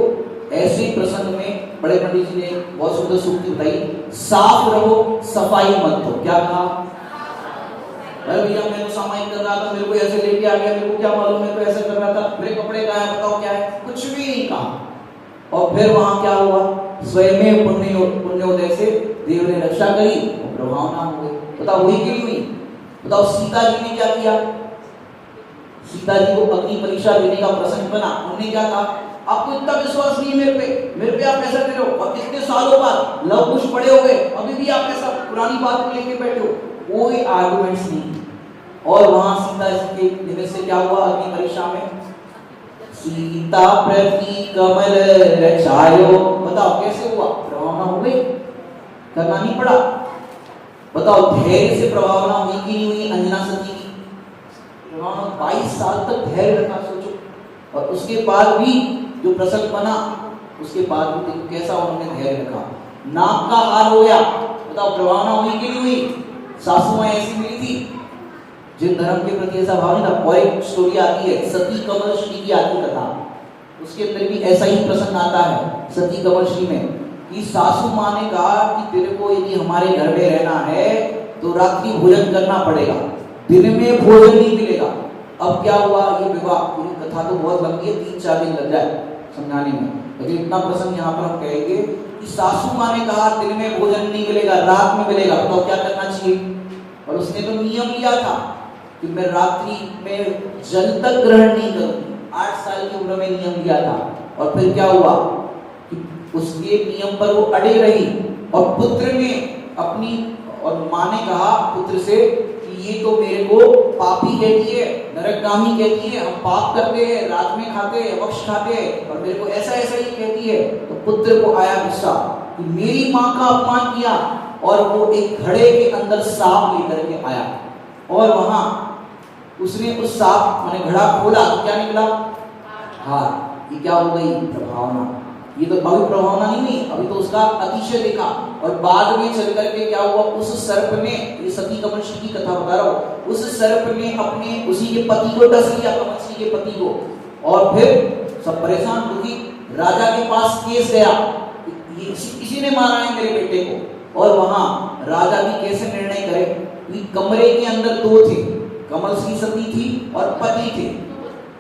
ऐसे प्रसंग में बड़े पंडित जी ने बहुत सुंदर सूक्ति बताई, साफ रहो सफाई मत हो। क्या कहा? अरे भैया मैं तो सामायिक कर रहा था, मेरे को ऐसे लेके आ गया, मेरे को क्या मालूम, मैं तो ऐसा कर रहा था, मेरे कपड़े कहाँ हैं, बताओ क्या है? कुछ भी नहीं कहा। और फिर वहां क्या हुआ? स्वयं पुण्योदय से देव ने रक्षा करी और प्रभावना हो गई। बताओ हुई कि नहीं हुई? बताओ सीता जी ने क्या किया? सीता जी को अग्नि परीक्षा देने का प्रसंग बना, उन्होंने क्या कहा? आपको इतना विश्वास नहीं है मेरे पे आप ऐसा कर रहे हो, और कितने सालों बाद लव कुश बड़े हो गए, अभी भी आप ऐसा पुरानी बात को लेके बैठे हो। कोई आर्गुमेंट्स नहीं। और वहां सीता जी के देने से क्या हुआ? अग्नि परीक्षा में सीता प्रति कमल रचायो, बताओ कैसे हुआ? प्रभावना हो गई, करना नहीं पड़ा। बताओ धैर्य से प्रभावना हुई कि नहीं हुई? अंजना सती की प्रभावना 22 साल तक धैर्य रखा, सोचो। और उसके बाद भी जो प्रसंग बना, उसके बाद भी देखो कैसा उन्होंने धैर्य रखा। नाक का हार हो गया, बताओ प्रभावना हुई कि नहीं हुई? सासू मां ऐसी मिली थी जिन धर्म के प्रति ऐसा भाव नहीं था। और एक स्टोरी आती है, सती कमल श्री की आती कथा, उसके अंदर भी ऐसा ही प्रसंग आता है सती कमल श्री में, कि सासू मां ने कहा कि तेरे को यदि हमारे घर में रहना है तो रात्रि भोजन करना पड़ेगा, दिन में भोजन नहीं मिलेगा। अब क्या हुआ? ये विवाह, पूरी कथा तो बहुत लंबी है, 3-4 दिन लग जाए समझाने में, लेकिन इतना प्रसंग यहाँ पर हम कहेंगे कि सासू मां ने कहा दिन में भोजन नहीं मिलेगा, रात में मिलेगा। तो क्या करना चाहिए? और उसने तो नियम लिया था कि मैं रात्रि में जल तक ग्रहण नहीं करूंगी। 8 साल की उम्र में नियम लिया था। और फिर क्या हुआ कि उसके नियम पर वो अड़े रही और पुत्र ने अपनी और माँ ने कहा पुत्र से कि ये तो मेरे को पापी कहती है, नरकगामी कहती है, हम पाप करते हैं, रात में खाते हैं, वक्ष खाते हैं, और मेरे को ऐसा ऐसा ही कहती है। तो पुत्र को आया गुस्सा कि मेरी माँ का अपमान किया, और वो एक घड़े के अंदर सांप लेकर के आया और वहां उसने उस सांप माने घड़ा खोला तो क्या निकला? हाँ, ये क्या हो गई? प्रभावना। ये तो अभी प्रभावना नहीं हुई, अभी तो उसका अतिशय देखा। और बाद में चल करके क्या हुआ, उस सर्प ने, ये सती कमलश्री की कथा बता रहा हूँ, उस सर्प ने अपने उसी के पति को डस लिया, कमलश्री के पति को, और फिर सब परेशान दुखी राजा के पास केस गया, इसी ने मारा है मेरे बेटे को। और वहां राजा भी कैसे निर्णय करे कि कमरे के अंदर 2 थे, कमलश्री सती थी और पति थे,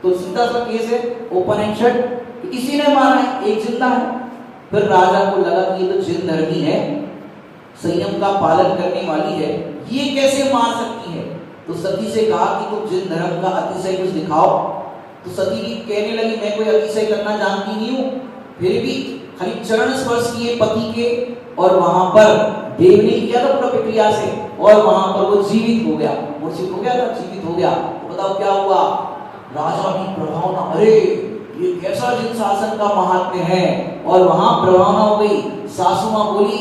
तो सीधा सा केस है, ओपन एंड शट, किसी ने मारा है, एक जिंदा है। फिर राजा को लगा कि ये तो जिन धर्मी है, संयम का पालन करने वाली है, ये कैसे मार सकती है। तो सती से कहा कि तुम जिन धर्म का अतिशय कुछ दिखाओ। तो सती की कहने लगी मैं कोई अतिशय करना जानती नहीं हूँ, फिर भी खाली चरण स्पर्श किए पति के, और वहां पर देव ने किया था पूरा प्रक्रिया से, और वहां पर वो जीवित हो गया, मूर्छित हो गया था, जीवित हो गया। तो बताओ क्या हुआ? राजा की प्रभावना, अरे ये कैसा जिन शासन का महात्म्य है, और वहां प्रभावना हो गई। सासू मां बोली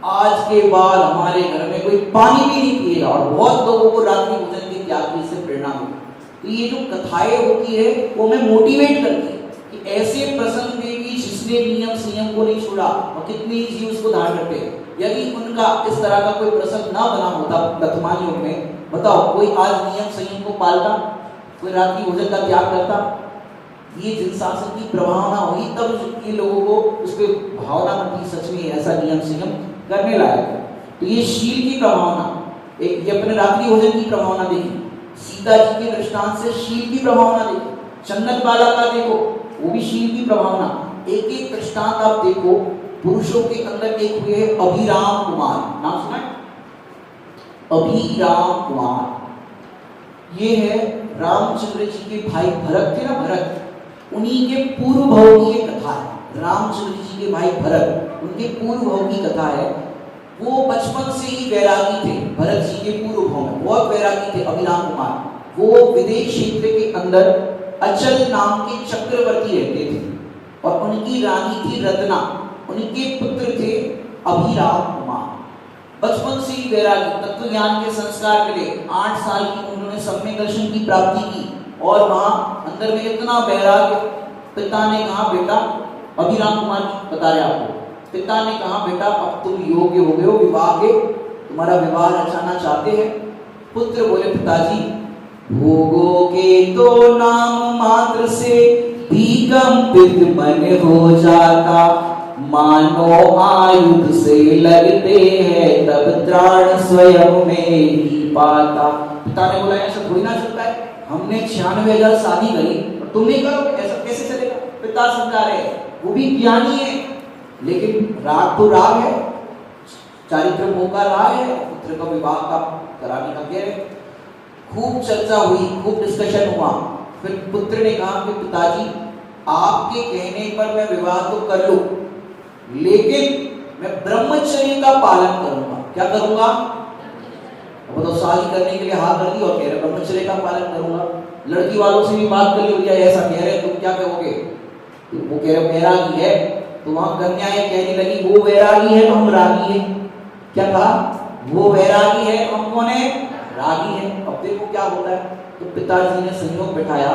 आज के बाद हमारे घर में कोई पानी भी नहीं पिएगा, और बहुत लोगों को रात्रि भोजन के त्याग की इससे प्रेरणा मिली। तो ये जो कथाएं होती है वो हमें मोटिवेट करती है कि ऐसे प्रसंग में भी जिसने नियम संयम को नहीं छोड़ा, और कितने ही जीव उसको धारण करते हैं। यदि उनका इस तरह का कोई प्रसंग ना बना होता वर्तमान युग में, बताओ कोई आज नियम संयम को पालता, कोई रात्रि भोजन का त्याग करता? ये जिन शासन की प्रभावना हुई तब ये लोगों को उस पर भावना बनती, सच में ऐसा नियम संयम करने लायक है। तो ये शील की प्रभावना, एक ये अपने रात्रि भोजन की प्रभावना देखी, सीता जी के दृष्टांत से शील की प्रभावना देखी, चंदन बाला का देखो वो भी शील की प्रभावना। एक एक दृष्टांत आप देखो, पुरुषों के अंदर एक हुए अभिराम कुमार, नाम सुना है? अभिराम कुमार ये है रामचंद्र जी के भाई भरत थे ना, भरत, उन्हीं के पूर्व भाव की कथा है। रामचंद्र जी के भाई भरत, उनके पूर्व भाव की कथा है। वो बचपन से ही वैरागी थे, भरत जी के पूर्व भाव में बहुत वैरागी थे अभिराम कुमार। वो विदेश क्षेत्र के अंदर अचल नाम के चक्रवर्ती रहते थे, और उनकी रानी थी रत्ना, उनके पुत्र थे अभिराम कुमार। बचपन से ही वैरागी, तत्व ज्ञान के संस्कार मिले, 8 साल की उम्र में सम्यक दर्शन की प्राप्ति की, और वहां अंदर में इतना वैराग्य। पिता ने कहा बेटा, अभिराम कुमार बता रहे आपको, पिता ने कहा बेटा अब तुम योग्य हो गए हो विवाह के, तुम्हारा विवाह रचाना चाहते हैं। पुत्र बोले पिताजी भोगों के तो नाम मात्र से भी कंपित मन हो जाता, मानो आयुध से लगते हैं तब त्राण स्वयं में ही पाता। पिता ने बोला ऐसा थोड़ी ना चलता है, हमने 96,000 शादी करी और तुम नहीं करोगे, ऐसा कैसे चलेगा? पिता समझा रहे, वो भी ज्ञानी है, लेकिन राग तो राग है, चारित्र मोह का राग है, पुत्र का विवाह का कराने का कह रहे। खूब चर्चा हुई, खूब डिस्कशन हुआ। फिर पुत्र ने कहा कि पिताजी आपके कहने पर मैं विवाह तो कर लूं, लेकिन मैं ब्रह्मचर्य का पालन करूंगा। क्या करूंगा? अब तो शादी करने के लिए हाथ कर दी और कह रहे ब्रह्मचर्य का पालन करूंगा। लड़की वालों से भी बात कर ली, ऐसा कह रहे तुम क्या कहोगे? तो वो कह रहे वैरागी है। तो वहां कन्याएं कहने लगी वो वैरागी है तो हम रागी है। क्या कहा? वो वैरागी है तो हम कौन है? रागी है। अब देखो क्या होता है। तो पिताजी ने संयोग बिठाया,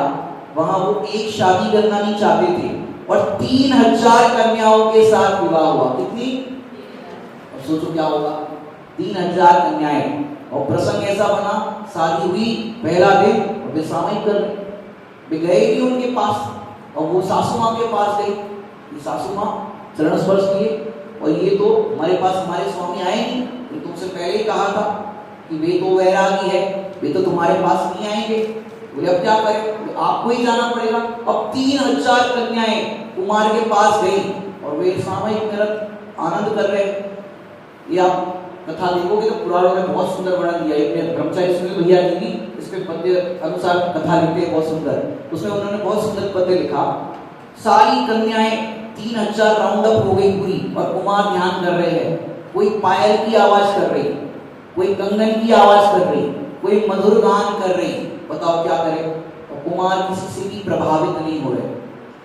वहां वो एक शादी करना नहीं चाहते थे और 3000 कन्याओं के साथ विवाह हुआ। कितनी? अब सोचो क्या होगा, 3000 कन्याएं। और प्रसंग ऐसा बना, शादी हुई पहला दिन और वे सामयिक कर वे गए भी उनके पास, और वो सासू माँ के पास गई। सासू माँ चरण स्पर्श किए, और ये तो हमारे पास हमारे स्वामी आए नहीं, तो तुमसे पहले ही कहा था कि वे तो वैरागी है, वे तो तुम्हारे पास नहीं आएंगे। बोले अब क्या करें, आपको ही जाना पड़ेगा। अब 3000 कन्याएं कुमार के पास गई और वे सामयिक मेरा आनंद कर रहे। ये आप कथा देखोगे तो पुराणों में बहुत सुंदर वर्णन दिया है। ब्रह्मचारी सुनील भैया जी की इस पे पद्य अनुसार कथा लिखते हैं बहुत सुंदर। उसमें उन्होंने बहुत सुंदर पद्य लिखा। सारी कन्याएं 3000 राउंड अप हो गई पूरी और कुमार ध्यान कर रहे हैं। कोई पायल की आवाज कर रही, कोई कंगन की आवाज कर रही, कोई मधुर गान कर रही। बताओ क्या करें? और कुमार किसी से भी प्रभावित नहीं हो रहे,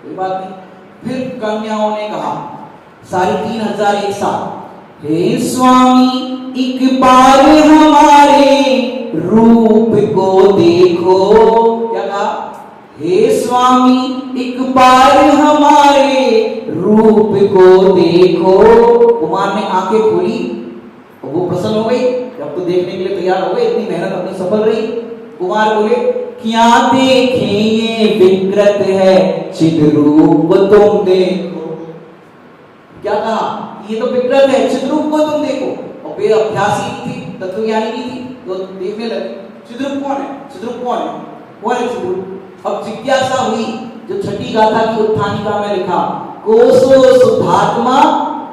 कोई बात नहीं। फिर कन्याओं ने कहा, सारी 3000 एक साथ, हे स्वामी एक बार हमारे रूप को देखो। क्या कहा? हे स्वामी एक बार हमारे रूप को देखो। कुमार ने आंखें खोली और वो प्रसन्न हो गई, अब तो देखने के लिए तैयार हो गए, इतनी मेहनत अपनी सफल रही। कुमार बोले, क्या देखें ये विकृत है चिद्रूप तुम देखो। क्या कहा? ये तो विकृत है, चिद्रूप को तुम देखो। और वे अभ्यासी थी, तत्वज्ञानी नहीं थी, तो देखने लगे चिद्रूप कौन है, चिद्रूप कौन है, कौन है चिद्रूप। अब जिज्ञासा हुई, जो छठी गाथा की उत्थानिका में लिखा, कोसो शुद्धात्मा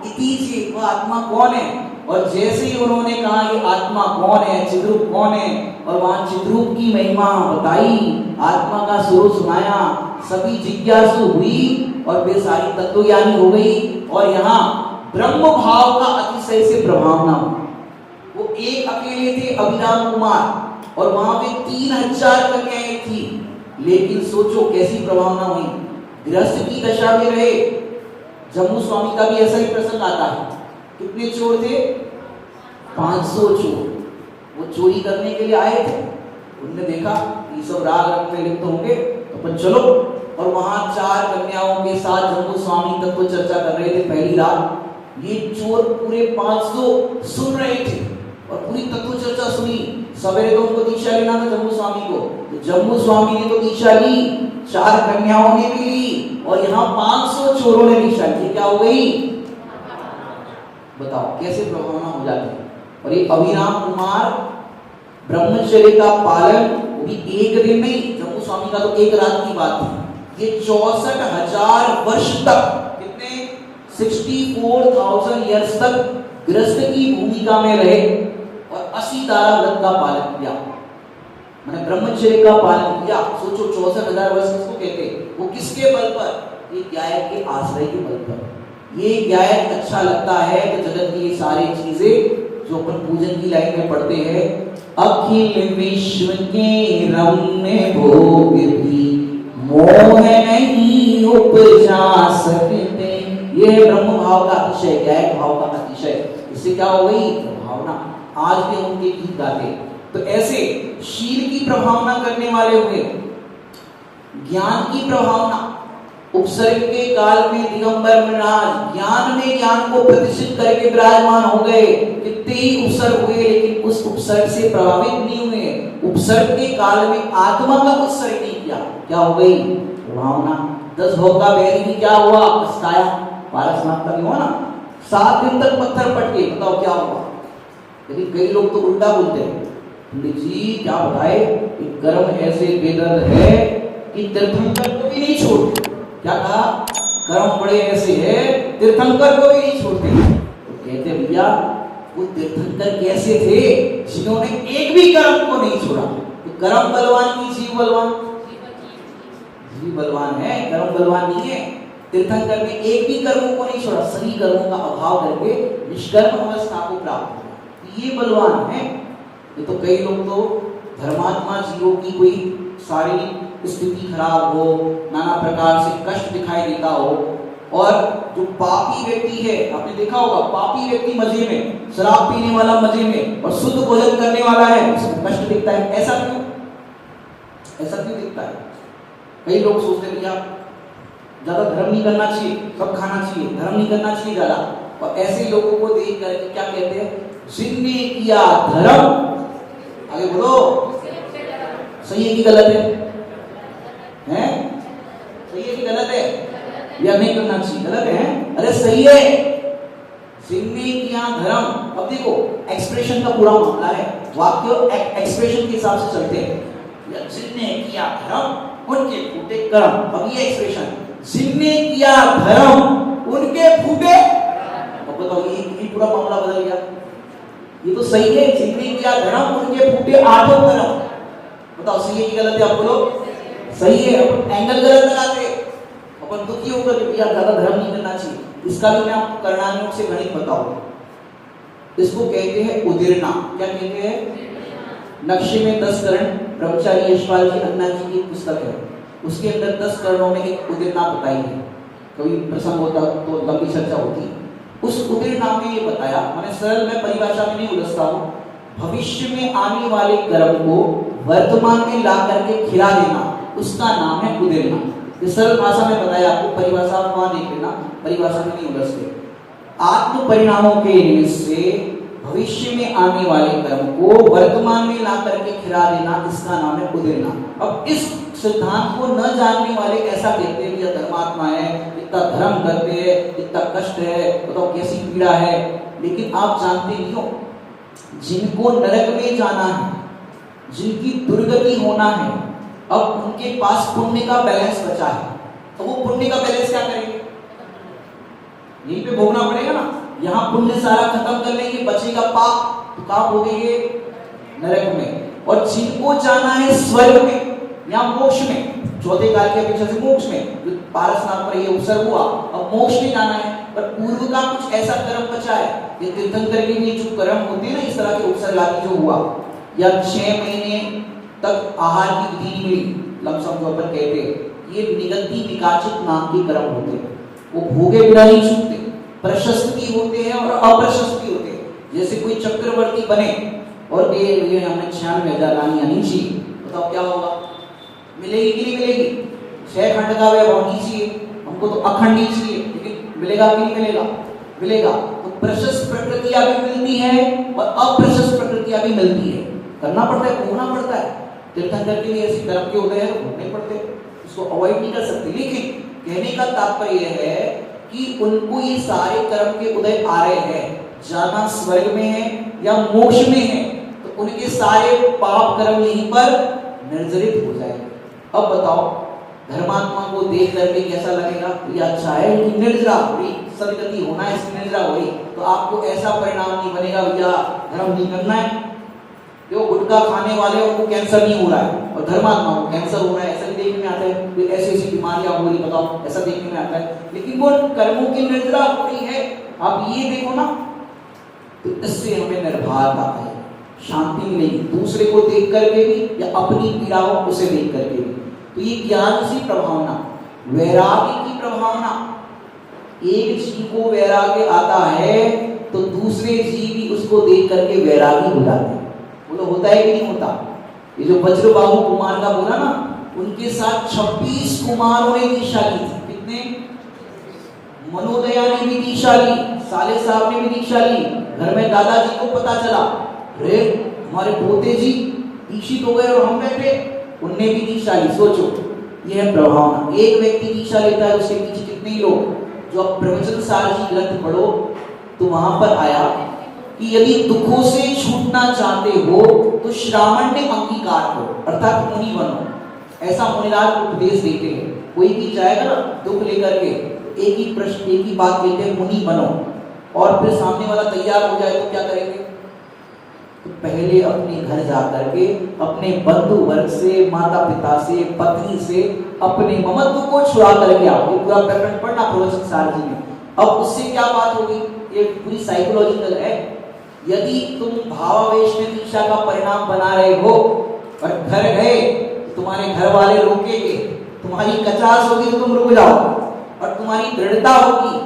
इति चेत्, वह आत्मा कौन है। और जैसे ही उन्होंने कहा ये आत्मा कौन है, चिद्रूप कौन है, और वहां चिद्रूप की महिमा बताई, आत्मा का स्वरूप सुनाया, सभी जिज्ञासु हुई और वे सारी तत्वज्ञानी हो गई। और यहाँ ब्रह्म भाव का अतिशय से प्रभाव न हो। वो एक अकेले थे अभिराम कुमार और वहां पे 3000 कन्याएं थी, लेकिन सोचो कैसी प्रभावना हुई। गृहस्थ की दशा में रहे। जम्मू स्वामी का भी ऐसा ही प्रसंग आता है। कितने चोर थे? 500 चोर। वो चोरी करने के लिए आए थे। उन्होंने देखा ये सब राग रंग में लिप्त होंगे, तो अपन चलो। और वहां 4 कन्याओं के साथ जम्मू स्वामी तत्व चर्चा कर रहे थे पहली रात। ये चोर पूरे 500 सुन रहे थे और पूरी तत्व चर्चा सुनी। सवेरे तो उनको दीक्षा लेना था जम्मू स्वामी को, तो जम्मू स्वामी ने तो दीक्षा ली, 4 कन्याओं ने भी ली और यहाँ 500 चोरों ने दीक्षा ली। क्या हो गई? बताओ कैसे प्रभावना हो जाती है। और ये अभिराम कुमार ब्रह्मचर्य का पालन, वो भी एक दिन नहीं, जम्मू स्वामी का तो एक रात की बात थी। ये 64,000 वर्ष तक, कितने 64,000 ईयर्स तक गृहस्थ की भूमिका में रहे और 80 दारा व्रत का पालन किया, मैंने ब्रह्मचर्य का पालन किया। सोचो 64,000 वर्ष किसको कहते? वो किसके बल पर? ये गायक के आश्रय के बल पर। ये गायक अच्छा लगता है तो जगत की ये सारी चीजें जो अपन पूजन की लाइन में पढ़ते हैं, अखिल विश्व के रम्य भोग भी मोह नहीं उपजा सकते। ये ब्रह्म भाव का अतिशय, गायक भाव का अतिशय। इससे क्या हो गई? भावना। आज भी उनके गीत गाते। तो ऐसे शील की प्रभावना करने वाले हुए, ज्ञान की प्रभावना। उपसर्ग के काल में दिगंबर मृणाल ज्ञान में ज्ञान को प्रतिष्ठित करके विराजमान हो गए। कितने ही उपसर्ग हुए लेकिन उस उपसर्ग से प्रभावित नहीं हुए। उपसर्ग के काल में आत्मा का उत्सर्ग नहीं किया। क्या हो गई? भावना। 10 भोग का बैरी भी क्या हुआ? पछताया। पारसनाथ का भी हुआ ना, 7 दिन तक पत्थर पटके। बताओ क्या हुआ? लेकिन कई लोग तो उल्टा बोलते हैं, पंडित जी क्या बताए, कर्म ऐसे बेदर्द है कि तीर्थंकर को भी नहीं छोड़ते। क्या कहा? कर्म बड़े ऐसे है तीर्थंकर को भी नहीं छोड़ते। तो कहते भैया वो तीर्थंकर कैसे थे जिन्होंने एक भी कर्म को नहीं छोड़ा? तो कर्म बलवान की जीव बलवान, जीव बलवान है, कर्म बलवान नहीं है। तीर्थंकर ने एक भी कर्मों को नहीं छोड़ा, सभी कर्मों का अभाव करके निष्कर्म अवस्था को प्राप्त किया। ये बलवान है। ये तो कई लोग तो धर्मात्मा जीवों की कोई शारीरिक स्थिति खराब हो, नाना प्रकार से कष्ट दिखाई देता हो, और जो पापी व्यक्ति है, आपने देखा होगा पापी व्यक्ति मजे में, शराब पीने वाला मजे में और शुद्ध भोजन करने वाला है, उसमें कष्ट दिखता है। ऐसा क्यों? ऐसा क्यों दिखता है? कई लोग सोचते हैं भैया ज्यादा धर्म नहीं करना चाहिए, सब खाना चाहिए, धर्म नहीं करना चाहिए ज्यादा। और ऐसे लोगों को देख करके क्या कहते हैं? जिनने किया धर्म, आगे बोलो, सही है कि गलत है? हैं? सही है कि गलत है? या नहीं करना चाहिए? गलत है? अरे सही है। जिनने किया धर्म, अब देखो एक्सप्रेशन का पूरा मामला है, वाक्य एक्सप्रेशन के हिसाब से चलते हैं। जिनने किया धर्म उनके फूटे कर्म। अब ये एक्सप्रेशन, जिनने किया धर्म उनके फूटे, अब बताओ ये पूरा मामला बदल गया। ये तो सही है, जितने किया धर्म उनके फूटे आठों धर्म। बताओ सही है कि गलत है? आप बोलो सही है। अपन एंगल गलत लगाते, अपन दुखी होकर के यार ज्यादा धर्म नहीं करना चाहिए। इसका भी मैं आपको कर्णानुयोग से गणित बताऊंगा। इसको कहते हैं उदीर्णा। क्या कहते हैं? नक्शे में 10 कर्ण, ब्रह्मचारी यशपाल जी अन्ना जी की पुस्तक है, उसके अंदर 10 कर्णों में एक उदीर्णा बताई है। कभी प्रसंग होता तो लंबी चर्चा होती। उस उदीर्णा में ये बताया, मैंने सरल में परिभाषा में नहीं उलझता हूँ, भविष्य में आने वाले कर्म को वर्तमान में ला करके खिला देना, उसका नाम है उदीर्णा। ये सरल भाषा में बताया आपको, परिभाषा वहां देख लेना, परिभाषा में नहीं उलझते। आत्म परिणामों के निमित्त से भविष्य में आने वाले कर्म को वर्तमान में ला करके खिला देना, इसका नाम है उदीर्णा। अब इस सिद्धांत को न जानने वाले ऐसा कहते हैं कि धर्मात्मा है, इतना धर्म करते हैं, इतना कष्ट है, बताओ कैसी पीड़ा है। लेकिन आप जानते नहीं हो, जिनको नरक में जाना है, जिनकी दुर्गति होना है, अब उनके पास पुण्य का बैलेंस बचा है, तो वो पुण्य का बैलेंस क्या करेंगे? यहीं पे भोगना पड़ेगा ना। यहाँ पुण्य सारा खत्म कर लेंगे, बचेगा पाप, तो कहाँ भोगेंगे? नरक में। और जिनको जाना है स्वर्ग में या मोक्ष में, चौथे काल की अपेक्षा से मोक्ष में, जो पारसनाथ पर ये उपसर्ग हुआ, अब मोक्ष में जाना है, पर पूर्व का कुछ ऐसा कर्म बचा है। ये तीर्थंकर के लिए जो कर्म होते हैं ना, इस तरह के उपसर्ग आदि जो हुआ, या 6 महीने तक आहार की विधि नहीं मिली, लमसम जो अपन कहते हैं, ये निगंती विकाचित नाम के कर्म होते हैं। वो भोगे बिना नहीं छूटते, प्रशस्ति होते हैं और अप्रशस्ति होते हैं। जैसे कोई चक्रवर्ती बने और ये हमने 96,000 लानी अनिशी, बताओ क्या होगा? मिलेगी कि नहीं मिलेगी? 6 खंड का वैभव नहीं चाहिए हमको, तो अखंड ही चाहिए, लेकिन मिलेगा कि नहीं मिलेगा? मिलेगा। तो प्रशस्त प्रकृतियां भी मिलती है और अप्रशस्त प्रकृतियां भी मिलती है। करना पड़ता है, भोगना पड़ता है। तीर्थंकर के लिए ऐसे कर्म के उदय है तो भोगने पड़ते, इसको अवॉइड नहीं कर सकते। लेकिन कहने का तात्पर्य है कि उनको ये सारे कर्म के उदय आ रहे हैं, जाना स्वर्ग में है या मोक्ष में है, तो उनके सारे पाप कर्म यहीं पर निर्जरित हो जाएंगे। अब बताओ, धर्मात्मा को देख करके कैसा लगेगा? ये अच्छा है कि निर्जरा हो रही, सदगति होना है, इसकी निर्जरा हो रही, तो आपको ऐसा परिणाम नहीं बनेगा भैया धर्म नहीं करना है। जो गुटखा खाने वाले उनको कैंसर नहीं हो रहा है और धर्मात्मा को कैंसर हो रहा है, ऐसा देखने में आता है। ऐसी ऐसी बीमारियां हो रही, बताओ, ऐसा देखने में आता है। लेकिन वो कर्मों की निर्जरा हो रही है। आप ये देखो ना, तो इससे हमें निर्भरता है, शांति मिलेगी, दूसरे को देख करके भी या अपनी पीड़ा हो उसे देख करके भी। तो ये ज्ञान की प्रभावना, वैराग्य की प्रभावना। एक जीव को वैराग्य आता है तो दूसरे जीव भी उसको देख करके वैरागी हो जाते हैं। बोलो होता है कि नहीं होता? ये जो वज्रबाहु कुमार का बोला ना, उनके साथ 26 कुमारों ने दीक्षा ली थी। कितने? मनोदया ने भी दीक्षा ली, साले साहब ने भी दीक्षा ली। घर में दादाजी को पता चला, अरे हमारे पोते जी दीक्षित हो गए और हम बैठे, उनने भी दीक्षा ली। सोचो, यह है प्रभावना। एक व्यक्ति दीक्षा लेता है, उसके पीछे कितने लोग। जो आप प्रवचन सार जी ग्रंथ पढ़ो तो वहां पर आया कि यदि दुखों से छूटना चाहते हो तो श्रावण में अंगीकार करो, अर्थात मुनि बनो। ऐसा मुनिराज उपदेश देते हैं। कोई भी जाएगा ना दुख लेकर के, एक ही प्रश्न, एक ही बात कहते हैं, मुनि बनो। और फिर सामने वाला तैयार हो जाए तो क्या करेंगे? तो पहले अपने घर जाकर के अपने बंधु वर्ग से, माता पिता से, पत्नी से अपने ममत्व को छुड़ा करके आओ। ये पूरा प्रकरण पढ़ना प्रवचन सार जी में। अब उससे क्या बात होगी? ये पूरी साइकोलॉजिकल है। यदि तुम भावावेश में दीक्षा का परिणाम बना रहे हो और घर गए तो तुम्हारे घर वाले रोकेंगे, तुम्हारी कचास होगी तो तुम रुक जाओ, और तुम्हारी दृढ़ता होगी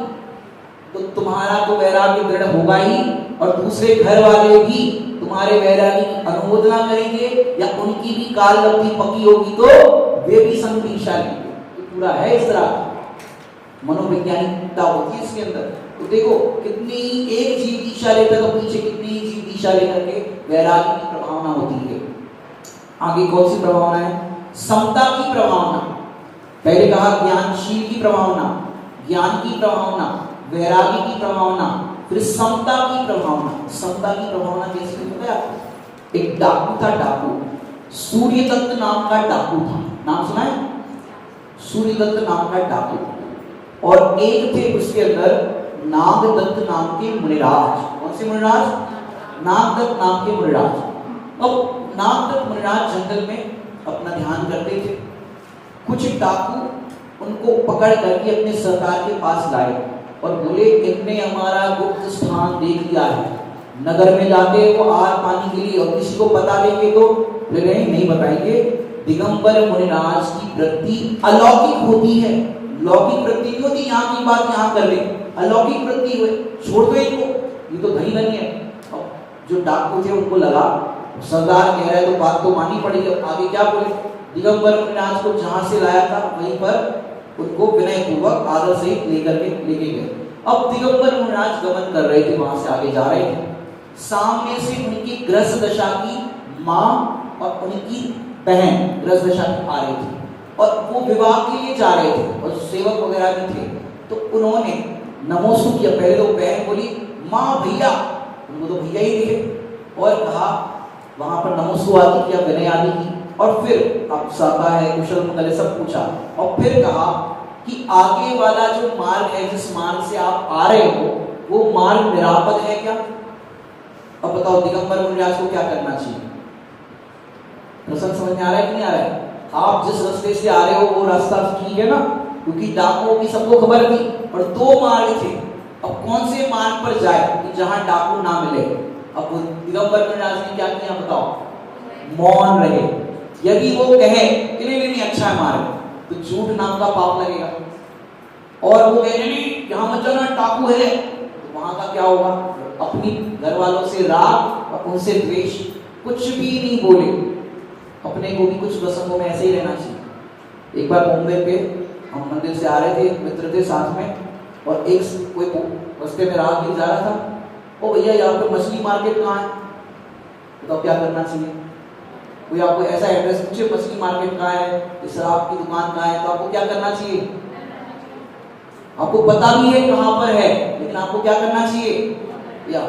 तो तुम्हारा तो वैराग्य दृढ़ होगा ही, और दूसरे घर वाले भी तुम्हारे वैराग्य की अनुमोदना करेंगे, या उनकी भी काल लब्धि पक्की होगी तो वे भी संग दीक्षा लेंगे। तो पूरा है इस तरह मनोवैज्ञानिकता होती है इसके अंदर। तो देखो कितनी एक जीव दीक्षा लेता है तो पीछे कितनी जीव दीक्षा लेकर के वैराग्य की प्रभावना होती है। आगे कौन सी प्रभावना है? समता की प्रभावना। पहले कहा ज्ञानशील की प्रभावना, ज्ञान की प्रभावना, वैराग्य की प्रभावना, फिर समता की प्रभावना। समता की प्रभावना कैसे होता है आपको? एक डाकू था, डाकू सूर्यदत्त नाम का डाकू था। नाम सुना है? सूर्यदत्त नाम का डाकू। और एक थे उसके अंदर नागदत्त नाम के मुनिराज। कौन से मुनिराज? नागदत्त नाम के मुनिराज। अब नागदत्त मुनिराज जंगल में अपना ध्यान करते थे। कुछ डाकू उनको पकड़ करके अपने सरदार के पास लाए और बोले इनने हमारा गुप्त स्थान देख लिया है, नगर में जाते वो आर पानी के लिए और किसी को बता देंगे तो नहीं बताएंगे। दिगंबर मुनिराज की वृत्ति अलौकिक होती है, लौकिक वृत्ति नहीं होती, यहाँ की बात यहाँ कर ले, अलौकिक वृत्ति हुए, छोड़ दो इनको, ये तो धनी नहीं है। अब जो डाकू थे उनको लगा सरदार कह रहे तो बात तो माननी पड़ेगी, आगे क्या बोले। दिगंबर मुनिराज को जहां से लाया था वहीं पर उनको विनय पूर्वक आदर से लेके गए। अब दिगंबर मुनिराज गमन कर रहे थे, वहां से आगे जा रहे थे। सामने से उनकी ग्रस दशा की माँ और उनकी बहन ग्रस दशा की आ रही थी और वो विवाह के लिए जा रहे थे और सेवक वगैरह भी थे। तो उन्होंने नमोस्तु किया। पहले तो बहन बोली माँ भैया, उनको तो भैया ही दिखे, और कहा वहां पर नमोस्तु आदि किया, विनय आदि की, और फिर अब साका है कुशल मंगल सब पूछा और फिर कहा कि आगे वाला जो मार्ग है, जिस मार्ग से आप आ रहे हो वो मार्ग निरापद है क्या? अब बताओ दिगंबर मुनिराज को क्या करना चाहिए? प्रश्न समझ में आ रहा है कि नहीं आ रहा है? आप जिस रास्ते से आ रहे हो वो रास्ता ठीक है ना, क्योंकि डाकुओं की सबको खबर थी और दो मार्ग थे। अब कौन से मार्ग पर जाए कि जहां डाकू ना मिले? अब दिगंबर मुनिराज ने क्या किया बताओ? मौन रहे। यदि वो कहे कि नहीं अच्छा है मार्ग, तो झूठ नाम का पाप लगेगा, और वो कहे नहीं यहाँ मत जाना डाकू है, तो वहां का क्या होगा? अपनी घर वालों से राग और उनसे द्वेष, कुछ भी नहीं बोले। अपने को भी कुछ प्रसंगों में ऐसे ही रहना चाहिए। एक बार मुंबई पे हम मंदिर से आ रहे थे, मित्र थे साथ में, और एक कोई रास्ते में राहगीर जा रहा था, ओ भैया यहाँ पे मछली मार्केट कहाँ है? तो क्या करना चाहिए? कोई आपको ऐसा एड्रेस पूछे मछली मार्केट कहाँ है, शराब की दुकान कहाँ है, तो आपको क्या करना चाहिए? आपको पता भी है कहाँ पर है, लेकिन आपको क्या करना चाहिए? या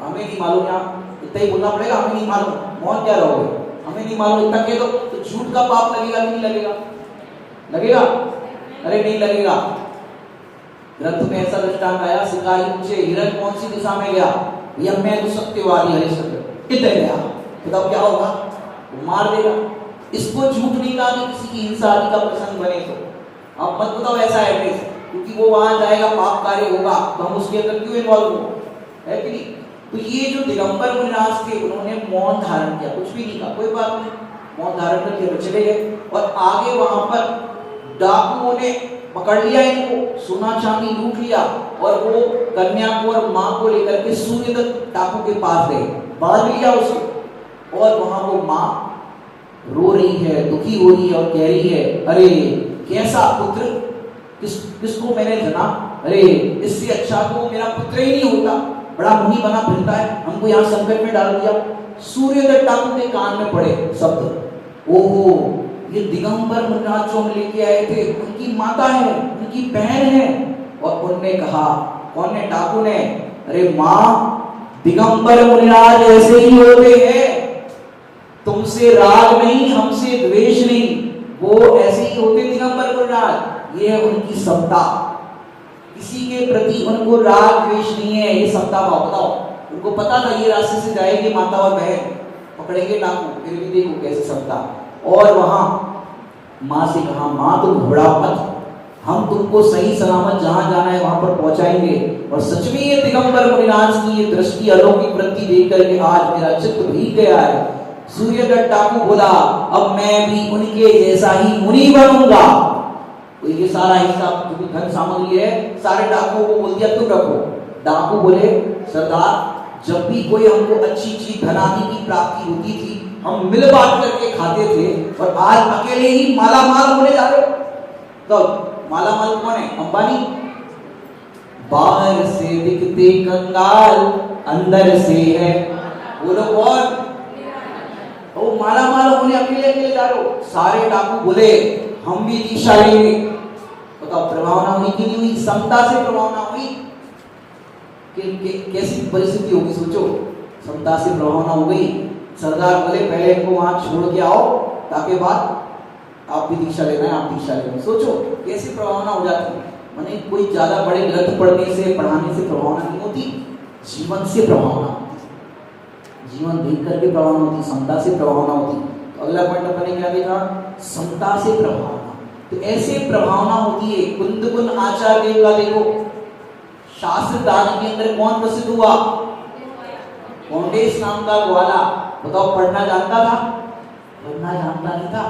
हमें नहीं मालूम, यहाँ इतना ही बोलना पड़ेगा, हमें नहीं मालूम, मौन क्या रहोगे, हमें नहीं मालूम इतना कह दो, तो झूठ का पाप लगेगा कि नहीं लगेगा? लगेगा? अरे नहीं लगेगा। ग्रंथ में ऐसा दृष्टांत आया, शिकारी पूछे हिरण कौन सी दिशा में गया? भैया मैं तो सत्यवादी हरिश्चंद्र इधर गया। बताओ क्या होगा? वो मार देगा। इसको झूठ नहीं कहा कि किसी की हिंसा आदि का प्रसंग बने तो आप मत बताओ ऐसा एड्रेस, क्योंकि वो वहां जाएगा पाप कार्य होगा, तो हम उसके अंदर क्यों इन्वॉल्व हो, है कि नहीं? तो ये जो दिगंबर मुनिराज थे उन्होंने मौन धारण किया, कुछ भी नहीं कहा, कोई बात नहीं, मौन धारण करके चले गए। और आगे वहां पर डाकुओं ने पकड़ लिया इनको, सोना चांदी लूट लिया, और वो कन्या को और माँ को लेकर के सूर्यदत्त डाकू के पास गए, बांध लिया उसे, और वहां वो माँ रो रही है, दुखी हो रही है और कह रही है अरे कैसा पुत्र, किसको मैंने जना, अरे इससे अच्छा तो मेरा पुत्र ही नहीं होता, बड़ा मुनि बना फिरता है, हमको यहाँ संकट में डाल दिया। सूर्यदत्त डाकू के कान में पड़े शब्द, ओहो ये दिगंबर मुनिराज जो हम लेके आए थे उनकी माता है, उनकी बहन है। और उनने कहा, कौन ने? डाकू ने, अरे माँ दिगंबर मुनिराज ऐसे ही होते हैं, तुमसे राग नहीं, हमसे द्वेष नहीं, वो ऐसे ही होते दिगंबर मुनिराज, ये है उनकी समता, किसी के प्रति उनको राग द्वेष नहीं है, ये समता भाव। बताओ, उनको पता था ये रास्ते से जाएगी माता और बहन, पकड़ेंगे डाकू, फिर भी देखो कैसे समता। और वहां माँ से कहा, माँ तुम घबरा मत, हम तुमको सही सलामत जहां जाना है वहां पर पहुंचाएंगे। और सच में ये दिगंबर मुनिराज की ये दृष्टि अलौकिक वृत्ति देख करके आज मेरा चित्त भीग गया है। सूर्यदत्त डाकू बोला, अब मैं भी उनके जैसा ही मुनि बनूंगा। तो ये सारा हिस्सा जो धन सामग्री है सारे डाकुओं को बोल दिया तुम रखो। डाकू बोले, सरदार जब भी कोई हमको अच्छी चीज धन आदि की प्राप्ति होती थी हम मिल बांट करके खाते थे, और आज अकेले ही माला माल होने जा रहे हो। तो माला माल कौन है? अंबानी। बाहर से दिखते कंगाल, अंदर से है वो लोग कौन? वो माला माल होने अकेले अकेले जा रहे हो। सारे डाकू बोले हम भी दीक्षा लेंगे। बताओ प्रभावना हुई कि नहीं हुई? समता से प्रभावना हुई कि कैसी परिस्थिति होगी सोचो। समता से प्रभावना हो गई। सरदार बोले पहले इनको वहां छोड़ के आओ, ताकि बाद आप भी दीक्षा लेना है, आप दीक्षा लेना। सोचो कैसी प्रभावना हो जाती है। माने कोई ज्यादा बड़े ग्रंथ पढ़ने से पढ़ाने से प्रभावना नहीं होती, जीवन से प्रभावना होती। जीवन देख करके प्रभावना होती, समता से प्रभावना होती। तो अगला पॉइंट अपन ने क्या देखा, समता से प्रभावना। तो ऐसे प्रभावना होती है। कुंद कुंद आचार्य देव का देखो, शास्त्र दान के अंदर कौन प्रसिद्ध हुआ, कौंडेस नाम का ग्वाला। बताओ पढ़ना जानता था, पढ़ना जानता नहीं था।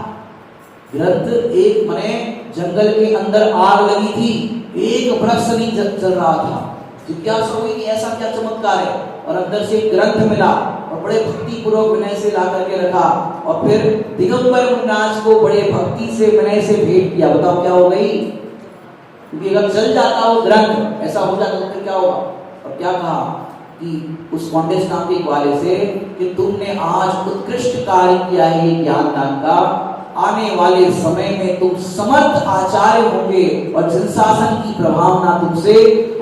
ग्रंथ एक मने जंगल के अंदर आग लगी थी, एक वृक्ष नहीं जल रहा था। जिज्ञासा हुई कि ऐसा क्या चमत्कार है, और अंदर से ग्रंथ मिला और बड़े भक्ति पूर्वक विनय से ला करके रखा, और फिर दिगंबर मुनिराज को बड़े भक्ति से विनय से भेंट किया। बताओ क्या हो गई, क्योंकि अगर जल जाता वो ग्रंथ, ऐसा हो जाता तो फिर क्या होगा। और क्या कहा कि उस कौंडेस नाम के ग्वाले से कि तुमने आज उत्कृष्ट कार्य किया है ज्ञान दान का, आने वाले समय में तुम समर्थ आचार्य होंगे और जन शासन की प्रभावना तुमसे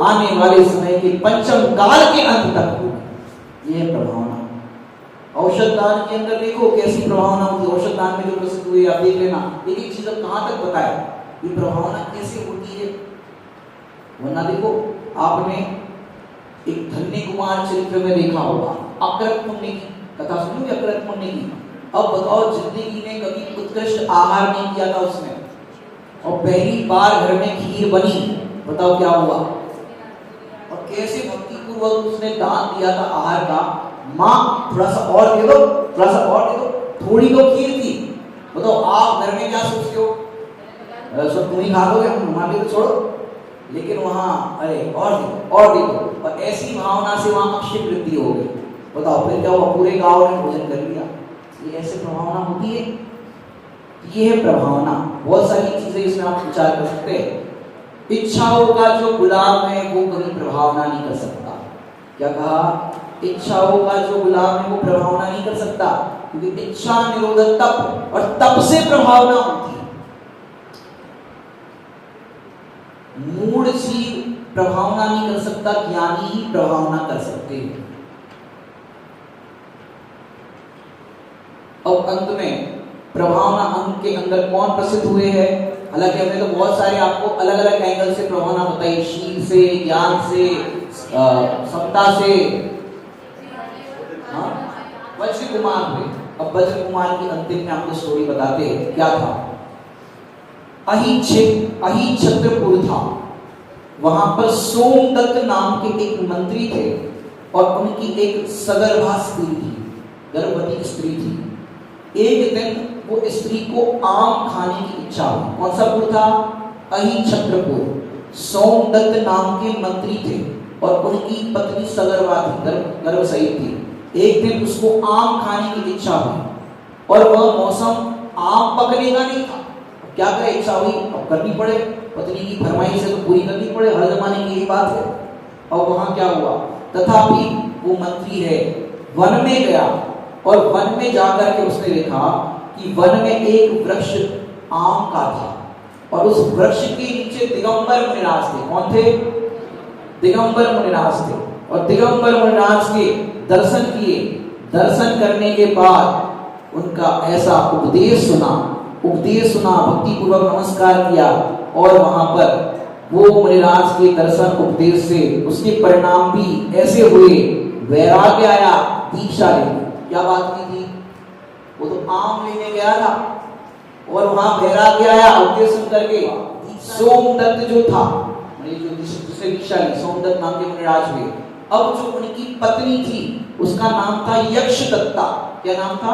आने वाले समय के पंचम काल के अंत तक होगी। यह प्रभावना। औषध दान के अंदर देखो कैसी प्रभावना होती है। औषध दान में जो प्रसिद्ध हुए आप देख लेना, एक एक चीज अब कहां तक बताया, ये प्रभावना कैसे होती है। वरना देखो आपने एक धन्य कुमार चरित्र में देखा होगा, अकृत पुण्य की कथा सुनी, अकृत पुण्य की। अब बताओ जिंदगी में कभी उत्कृष्ट आहार नहीं किया था उसने, और पहली बार घर में खीर बनी, बताओ क्या हुआ। और कैसे भक्ति पूर्वक उसने दान दिया था आहार का। माँ थोड़ा सा और दे दो, थोड़ा सा और दे दो, थोड़ी तो खीर थी। बताओ आप घर में क्या सोचते हो, सब तुम ही खा लोगे, हम हमारे लिए छोड़ो। लेकिन वहां अरे और दे दो, और दे दो, और ऐसी भावना से वहां अक्षय वृद्धि हो गई। बताओ फिर क्या हुआ, पूरे गांव ने भोजन कर लिया। ये ऐसे प्रभावना होती है। ये है प्रभावना। बहुत सारी चीजें इसमें आप विचार कर सकते हैं। इच्छाओं का जो गुलाम है वो कभी प्रभावना नहीं कर सकता। क्या कहा, इच्छाओं का जो गुलाम है वो प्रभावना नहीं कर सकता, क्योंकि इच्छा निरोधक तप, और तप से प्रभावना होती है। मूढ़ जीव प्रभावना नहीं कर सकता, ज्ञानी ही प्रभावना कर सकते हैं। अब अंत में प्रभावना अंग के अंदर कौन प्रसिद्ध हुए हैं। हालांकि हमने तो बहुत सारे आपको अलग अलग एंगल से प्रभावना बताई, शील से, ज्ञान से, समता से। वज्र कुमार हुए। अब वज्र कुमार की अंतिम में आपको स्टोरी बताते हैं क्या था। अहिछत्रपुर था, वहां पर सोमदत्त नाम के एक मंत्री थे, और उनकी एक सगर्भा स्त्री थी, गर्भवती स्त्री थी। एक दिन वो स्त्री को आम खाने की इच्छा हुई। कौन सा पुर था, अहिछत्रपुर। सोमदत्त नाम के मंत्री थे, और उनकी पत्नी सगर्भा थी, गर्भ सहित थी। एक दिन उसको आम खाने की इच्छा हुई, और वह मौसम आम पकने का नहीं था। क्या करे, इच्छा हुई अब करनी पड़े, पत्नी की फरमाइश है तो पूरी करनी पड़े, हर जमाने की यही बात है। और वहां क्या हुआ, तथापि वो मंत्री है, वन में गया, और वन में जाकर के उसने देखा कि वन में एक वृक्ष आम का था, और उस वृक्ष के नीचे दिगंबर मुनिराज थे। कौन थे, दिगंबर मुनिराज थे। और दिगंबर मुनिराज के दर्शन किए। दर्शन करने के बाद उनका ऐसा उपदेश सुना, भक्ति पूर्वक नमस्कार किया, और वहां पर वो मुनिराज के दर्शन उपदेश से उसके परिणाम भी ऐसे हुए, वैराग्य आया, दीक्षा लेनी। क्या बात की थी, वो तो आम लेने गया था, और वहां वैराग्य आया, उपदेश सुन करके। सोमदत्त जो था, जिसने दीक्षा ली, सोमदत्त नाम के मुनिराज हुए। अब जो उनकी पत्नी थी उसका नाम था यक्षदत्ता। क्या नाम था,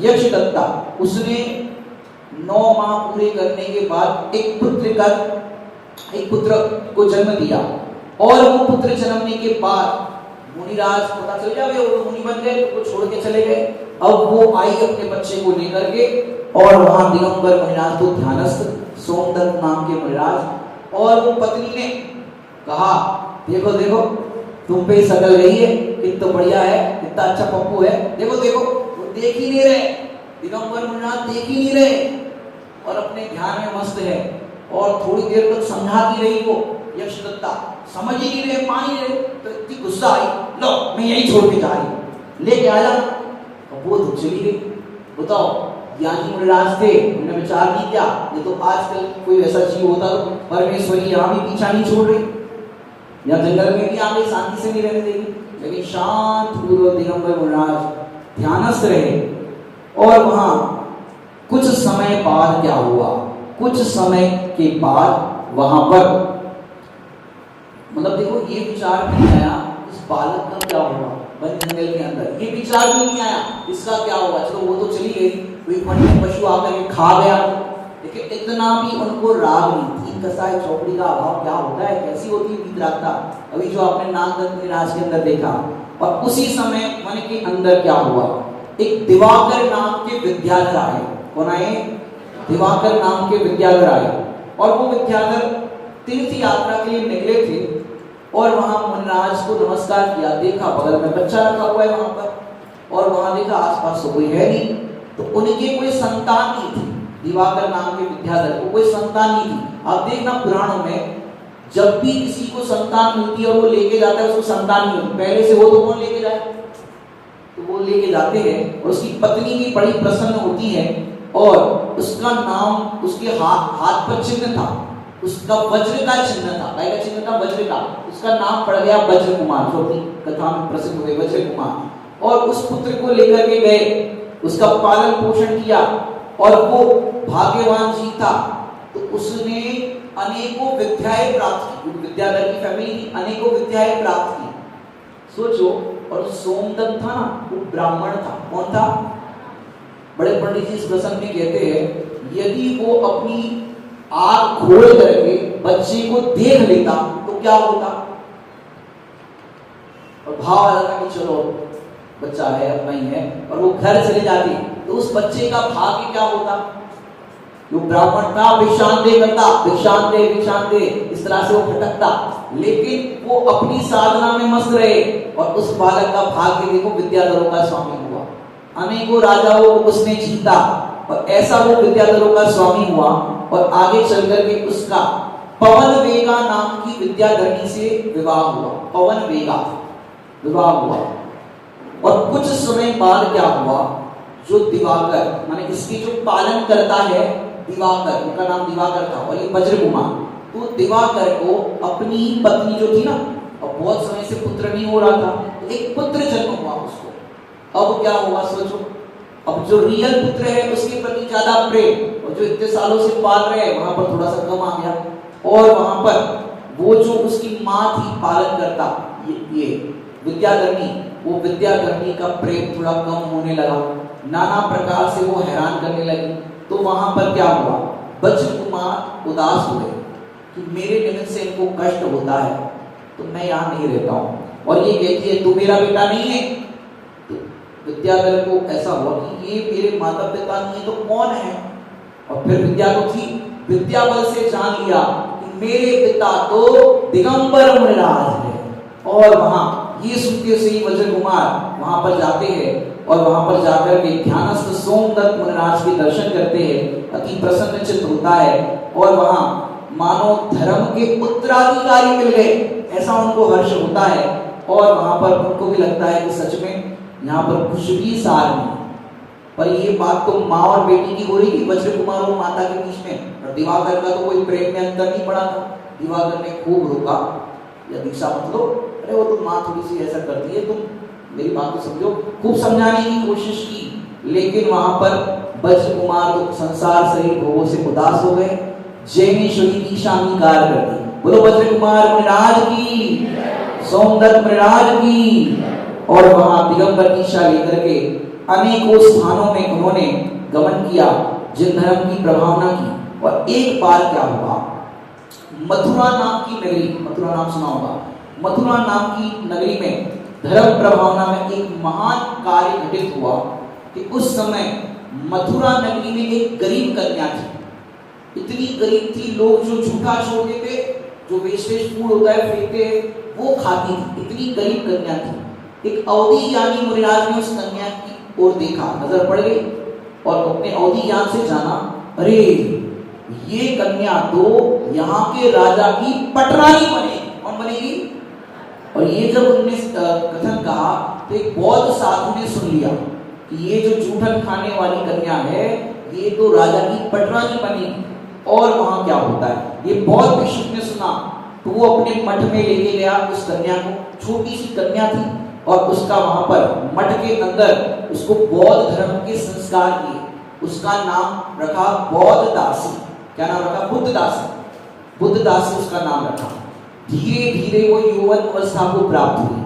यक्षदत्ता। उसने 9 माह पूरे करने के बाद एक पुत्र को जन्म दिया, और वो पुत्र जन्मने के बाद मुनिराज पता चल गया वो मुनि बन गए, तो छोड़ के चले गए। अब वो आई अपने बच्चे को लेकर के, और वहां दिगंबर मुनिराज तो ध्यानस्थ सोमदत्त नाम के मुनिराज, और वो पत्नी ने कहा देखो देखो तुम पे शकल गई है, कितना बढ़िया है, कितना अच्छा पप्पू है, देखो देखो। वो देख ही नहीं रहे, दिगंबर मुनिराज देख ही नहीं रहे, और अपने ध्यान में मस्त है। और थोड़ी देर तक समझाती रही वो यक्षदत्ता, समझ ही नहीं रहे, मान ही रहे। तो इतनी गुस्सा आई, लो मैं यही छोड़ के जा रही हूँ, लेके आया। और वो तो चली गई। बताओ, ज्ञानी मुनिराज थे, उन्होंने विचार नहीं किया, ये तो आजकल कोई ऐसा जीव होता तो परमेश्वरी यहाँ भी पीछा नहीं छोड़ रही। या जंगल में भी आगे शांति से नहीं रहने देगी, लेकिन शांत पूर्वक दिगंबर मुनिराज ध्यानस्थ रहे। और वहां कुछ समय बाद क्या हुआ, कुछ समय के बाद वहां पर मतलब देखो ये विचार नहीं आया इस बालक का क्या हुआ वन जंगल के अंदर, ये विचार भी नहीं आया इसका क्या हुआ। चलो वो तो चली गई, कोई वन्य पशु आकर के खा गया, लेकिन इतना भी उनको राग नहीं। तीन कसाई चौकड़ी का अभाव क्या होता है, कैसी होती है वीतरागता, अभी जो आपने नागदत्त मुनिराज के अंदर देखा। और उसी समय मन के अंदर क्या हुआ, एक दिवाकर नाम के विद्याधर आए। कौन आए? दिवाकर नाम के विद्याधर आए। और वो विद्याधर तीर्थ यात्रा के लिए निकले थे और वहां मुनिराज को नमस्कार किया, देखा बगल में बच्चा रखा हुआ है वहां पर, और वहां देखा आसपास तो कोई है नहीं, तो उनके कोई संतान नहीं थी। दिवाकर नाम के विद्याधर को कोई संतान नहीं थी। आप देखना पुराणों में जब भी किसी को संतान मिलती है और वो लेके जाता है, उसको संतान नहीं होती, पहले से वो तो कौन लेके जाए, तो वो लेके जाते हैं और उसकी पत्नी भी बड़ी प्रसन्न होती है। और उसका नाम उसके हाथ पर चिन्ह था, उसका वज्र का चिन्ह था, गाय का चिन्ह था वज्र का, उसका नाम पड़ गया वज्र कुमार, जो अपनी कथा में प्रसिद्ध हुए वज्र कुमार। और उस पुत्र को लेकर के गए, उसका पालन पोषण किया और वो भाग्यवान जी था, तो उसने अनेकों विद्याएं प्राप्त की। विद्याधर की फैमिली की अनेकों विद्याएं प्राप्त की, सोचो। और सोमदत्त था ना, वो ब्राह्मण था। कौन था? बड़े पंडित जी इस प्रसंग में कहते हैं यदि वो अपनी आंख खोल करके बच्चे को देख लेता तो क्या होता, और भाव आ जाता कि चलो बच्चा है अपना ही है, और वो घर चले जाते, तो उस बच्चे का भाग्य क्या होता। जो ब्राह्मण था भिक्षांदे करता, भिक्षांदे भिक्षांदे इस तरह से वो भटकता, लेकिन वो अपनी साधना में मस्त रहे। और उस बालक का भाग्य देखो विद्याधरों का स्वामी हुआ, अनेकों राजाओं को उसने जीता, और ऐसा वो विद्याधरों का स्वामी हुआ। और आगे चल करके उसका पवन वेगा नाम की विद्याधरणी से विवाह हुआ, पवन वेगा विवाह हुआ। और कुछ समय बाद क्या हुआ, जो दिवाकर माने इसके जो पालन करता है दिवाकर, उनका नाम दिवाकर था और ये वज्र कुमार, तो दिवाकर को अपनी पत्नी जो थी ना, अब बहुत समय से पुत्र नहीं हो रहा था, तो एक पुत्र जन्म हुआ उसको। अब क्या होगा सोचो, अब जो रियल पुत्र है उसके प्रति ज्यादा प्रेम, और जो इतने सालों से पाल रहे हैं वहां पर थोड़ा सा कम आ गया। और वहां पर वो जो उसकी माँ थी पालन करता ये विद्याधरणी, वो विद्याधरणी का प्रेम थोड़ा कम होने लगा, नाना प्रकार से वो हैरान करने लगी। तो वहां पर क्या हुआ, वज्र कुमार उदास हुए कि मेरे निमित्त से इनको कष्ट होता है, तो मैं यहाँ नहीं रहता हूँ। और ये कहती है तू मेरा बेटा नहीं है। तो विद्याधर को ऐसा हुआ कि ये मेरे माता पिता नहीं है तो कौन है। और फिर विद्या तो थी, विद्या बल से जान लिया कि मेरे पिता तो दिगंबर मुनिराज है। और वहां ये सुनते से ही वज्र कुमार वहां पर जाते हैं और वहां पर जाकर के ध्यानस्थ सोमदत्त मुनिराज के दर्शन करते हैं, अति प्रसन्नचित्त होता है। और वहां मानो धर्म के उत्तराधिकारी मिल गए, ऐसा उनको हर्ष होता है। और वहां पर उनको भी लगता है कि सच में यहाँ पर कुछ भी सार नहीं। पर ये बात तो माँ और बेटी की हो रही थी, वज्र कुमार और माता के बीच में। और दिवाकर का तो कोई प्रेम में अंतर नहीं पड़ा था। दिवाकर ने खूब रोका, या दीक्षा मत लो, अरे वो तो माँ थोड़ी सी ऐसा करती है, तुम मेरी बात को समझो। खूब समझाने की कोशिश की, लेकिन वहां पर वज्र कुमार तो संसार सहित भोगों से उदास हो गए। जैनेश्वरी दीक्षा अंगीकार कर दी। बोलो वज्र कुमार मुनिराज की, सोमदत्त मुनिराज की। और वहां दिगंबर दीक्षा लेकर के अनेकों स्थानों में उन्होंने गमन किया, जिन धर्म की प्रभावना की। और एक बार क्या हुआ, मथुरा नाम की नगरी, मथुरा नाम सुना होगा, मथुरा नाम की नगरी में धर्म प्रभावना में एक महान कार्य घटित हुआ कि उस समय मथुरा नगरी में एक गरीब कन्या थी। इतनी गरीब थी, लोग जो झूठा छोड़ देते, जो वेस्टेज फूड होता है फेंकते हैं, वो खाती थी। इतनी गरीब कन्या थी। एक अवधि ज्ञानी मुनिराज ने उस कन्या की ओर देखा, नजर पड़ गई और अपने अवधि ज्ञान से जाना, अरे ये कन्या तो यहाँ के राजा की पटरानी बनेगी। कौन बनेगी? और ये जब उन्होंने कथन कहा तो एक बौद्ध साधु ने सुन लिया कि ये जो जूठन खाने वाली कन्या है ये तो राजा की पटरानी बनेगी। और वहां क्या होता है, ये बौद्ध भिक्षुक ने सुना तो वो अपने मठ में लेके गया उस कन्या को। छोटी सी कन्या थी और उसका वहां पर मठ के अंदर उसको बौद्ध धर्म के संस्कार किए। उसका नाम रखा बौद्ध दासी। क्या नाम रखा? बुद्ध दासी। बुद्ध दासी उसका नाम रखा। धीरे धीरे वो यौवन अवस्था को प्राप्त हुई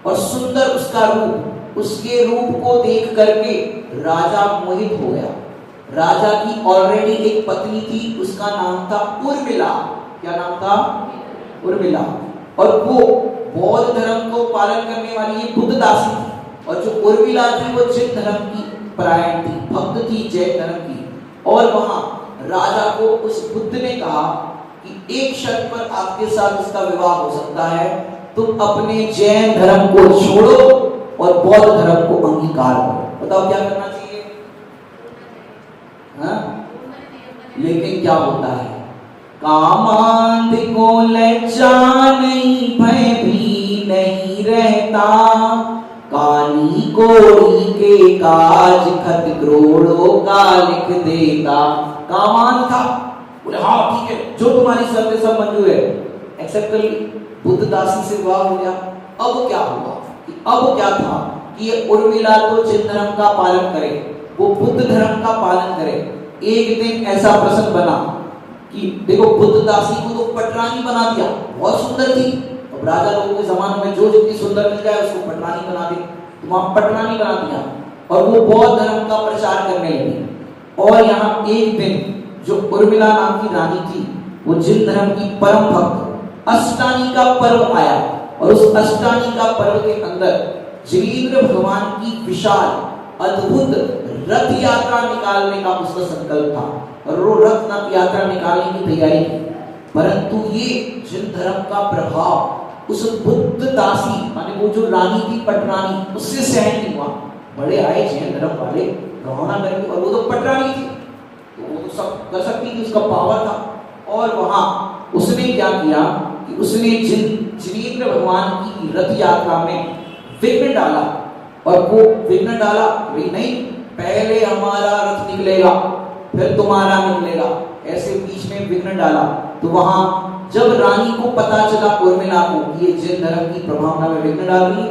और सुंदर उसका रूप, उसके रूप को देख करके राजा मोहित हो गया। राजा की ऑलरेडी एक पत्नी थी, उसका नाम था उर्मिला। क्या नाम था? उर्मिला। और वो बौद्ध धर्म को पालन करने वाली ये बुद्ध दासी थी। और जो उर्मिला थी वो जैन धर्म की परायण थी, भक्त थी जैन धर्म की। और वहां राजा को उस बुद्ध ने कहा कि एक शर्त पर आपके साथ इसका विवाह हो सकता है, तुम अपने जैन धर्म को छोड़ो और बौद्ध धर्म को अंगीकार करो। बताओ क्या करना चाहिए? हाँ? लेकिन क्या होता है? कामांध को लज्जा नहीं, भय भी नहीं रहता, काली कोड़ी के काज खत करोड़ों का लिख देता। कामांध था, बोले हाँ ठीक है, जो तुम्हारी शर्तें सब मंजूर है, एक्सेप्ट कर ली। बुद्ध दासी से विवाह हो गया। अब क्या हुआ? अब क्या था कि ये उर्मिला तो जैन धर्म का पालन करे, वो बुद्ध धर्म का पालन करे। एक दिन ऐसा प्रसंग बना कि देखो बुद्ध दासी को तो पटरानी बना दिया, बहुत सुंदर थी। अब राजा लोगों के जमाने में जो जितनी सुंदर मिल जाए उसको पटरानी बना दे, तो वहां पटरानी बना दिया और वो बौद्ध धर्म का प्रचार करने लगी। और यहाँ एक दिन जो उर्मिला नाम की रानी थी, वो जैन धर्म की परम भक्त, अष्टानी का पर्व आया। और उस अष्टानी का पर्व के अंदर जिनेंद्र भगवान की विशाल अद्भुत रथ यात्रा निकालने का उसका संकल्प था और वो रथ यात्रा निकालने की तैयारी की। परंतु ये जैन धर्म का प्रभाव उस बुद्ध दासी माने वो जो रानी थी पटरानी, उससे सहन नहीं हुआ। बड़े आए जैन धर्म वाले रवाना करके, और वो तो पटरानी थी, तो वो तो सब कर सकती थी, उसका पावर था। और वहां उसने क्या किया कि उसने जिनेंद्र भगवान की रथ यात्रा में विघ्न डाला। और वो विघ्न डाला नहीं, पहले हमारा रथ निकलेगा फिर तुम्हारा निकलेगा, ऐसे बीच में विघ्न डाला। तो वहां जब रानी को पता चला उर्मिला को कि ये जैन धर्म की प्रभावना में विघ्न डाल रही,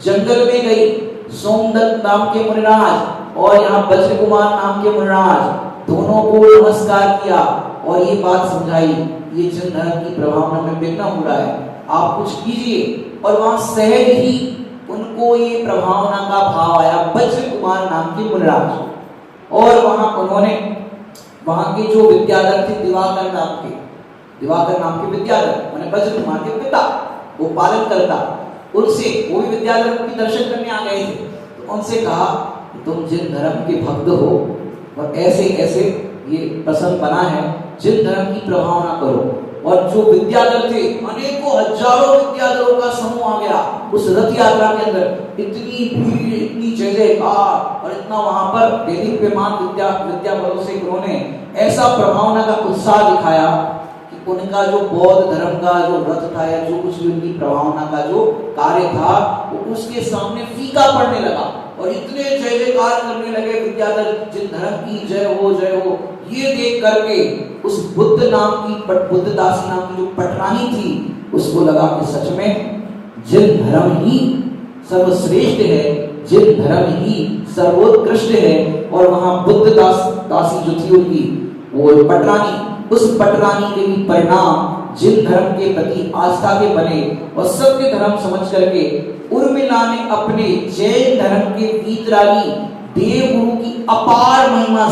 जंगल में गई। सोमदत्त नाम के मुनिराज और यहाँ वज्र कुमार नाम के मुनिराज, दोनों को नमस्कार किया और ये बात समझाई, ये जैन धर्म की प्रभावना में विघ्न हो रहा है, आप कुछ कीजिए। और वहां सहज ही उनको ये प्रभावना का भाव आया, वज्र कुमार नाम के मुनिराज। और वहां उन्होंने वहां के जो विद्याधर थे, दिवाकर नाम के विद्याधर माने वज्र कुमार के पिता, वो पालन करता, उनसे वो भी विद्याधर के दर्शन करने आ गए थे। तो उनसे कहा तुम जैन धर्म के भक्त हो और ऐसे ऐसे ये प्रसंग बना है, जैन धर्म की प्रभावना करो। और जो विद्याधर थे, अनेकों हजारों विद्याधरों का समूह आ गया उस रथ यात्रा के अंदर। इतनी भीड़, इतनी जय जयकार और इतना वहां पर देदीप्यमान विद्या बलों से उन्होंने ऐसा प्रभावना का उत्साह दिखाया कि उनका जो बौद्ध धर्म का जो रथ था या जो कुछ भी उनकी प्रभावना का जो कार्य था, वो उसके सामने फीका पड़ने लगा। और इतने जय जयकार करने लगे विद्याधर, जैन धर्म की जय हो जय हो। ये देख करके उस बुद्ध दासी नाम की जो पटरानी थी, उसको लगा कि सच में जैन धर्म ही सर्वश्रेष्ठ है, जैन धर्म ही सर्वोत्कृष्ट है। और वहां बुद्ध दासी जो थी उनकी वो पटरानी, उस पटरानी के भी परिणाम जैन धर्म के प्रति आस्था के बने। और सत्य धर्म समझ करके उर्मिला ने अपने जैन धर्म के वीतरागी देवगुरु की अपार महिमा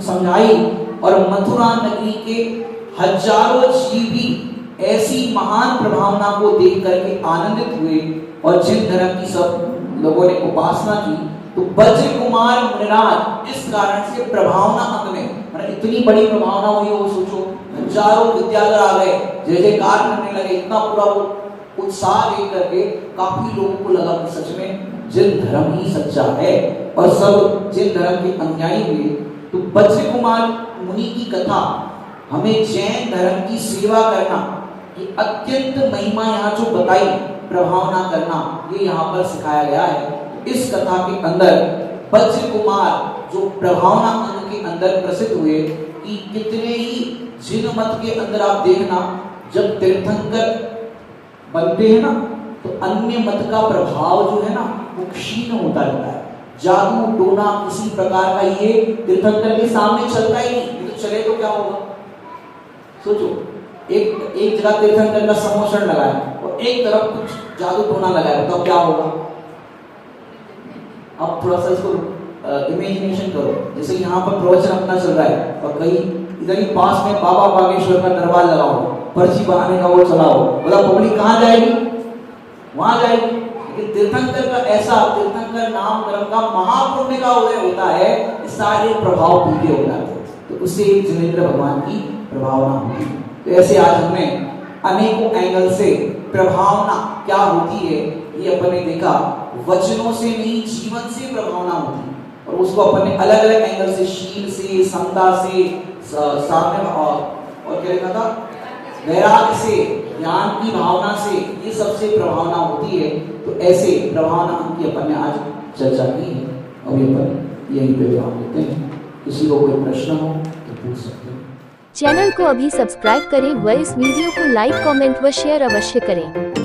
समझाई। और मथुरा नगरी के हजारों जीव भी ऐसी महान प्रभावना को देख करके आनंदित हुए और जैन धर्म की सब लोगों ने उपासना की। तो वज्र कुमार मुनिराज इस कारण से प्रभावना अंग में, इतनी बड़ी प्रभावना हुई हो, सोचो हजारों विद्याधर आ गए, जय जयकार करने लगे। इतना पूरा वो उत्साह देख करके काफी लोगों को लगा कि सच में जैन धर्म ही सच्चा है और सब जैन धर्म के अनुयायी हुए। तो वज्र कुमार मुनि की कथा हमें जैन धर्म की सेवा करना, ये अत्यंत महिमा यहाँ जो बताई, प्रभावना करना, ये यहाँ पर सिखाया गया है। इस कथा के अंदर वज्र कुमार जो प्रभावना अंग के अंदर प्रसिद्ध हुए कि कितने ही जिन मत के अंदर आप देखना जब तीर्थंकर बनते हैं ना तो अन्य मत का प्रभाव जो है ना वो क्षीण होता रहता है। जादू टोना किसी प्रकार का ये तीर्थंकर के सामने चलता ही नहीं। तो चले तो क्या होगा? सोचो, एक जगह तीर्थंकर का समोषण लगाया और एक तरफ कुछ जादू टोना लगाया, बताओ क्या होगा? अब थोड़ा सा इसको इमेजिनेशन करो। जैसे यहाँ पर प्रवचन अपना चल रहा है और कहीं इधर ही पास में बाबा बागेश्वर का दरबार लगाओ, पर्ची बनाने का वो चलाओ, बोला पब्लिक कहाँ जाएगी? वहां जाएगी। लेकिन तीर्थंकर का ऐसा, तीर्थंकर नाम कर्म का महापुण्य का उदय होता है, सारे प्रभाव पीछे हो जाते हैं। तो उससे जिनेंद्र भगवान की प्रभावना होती है। तो ऐसे आज हमने अनेकों एंगल से प्रभावना क्या होती है ये अपन ने देखा। वचनों से नहीं, जीवन से प्रभावना होती है और उसको अपन ने अलग अलग एंगल से, शील से, समता से, साम्य और क्या लिखा था, वैराग्य से, ज्ञान की भावना से, ये सबसे प्रभावना होती है। तो ऐसे प्रभावना की अपन ने आज चर्चा की है। अभी अपन यहीं पे विराम लेते हैं। किसी को कोई प्रश्न हो तो पूछ सकते हैं। चैनल को अभी सब्सक्राइब करें व इस वीडियो को लाइक, कमेंट व शेयर अवश्य करें।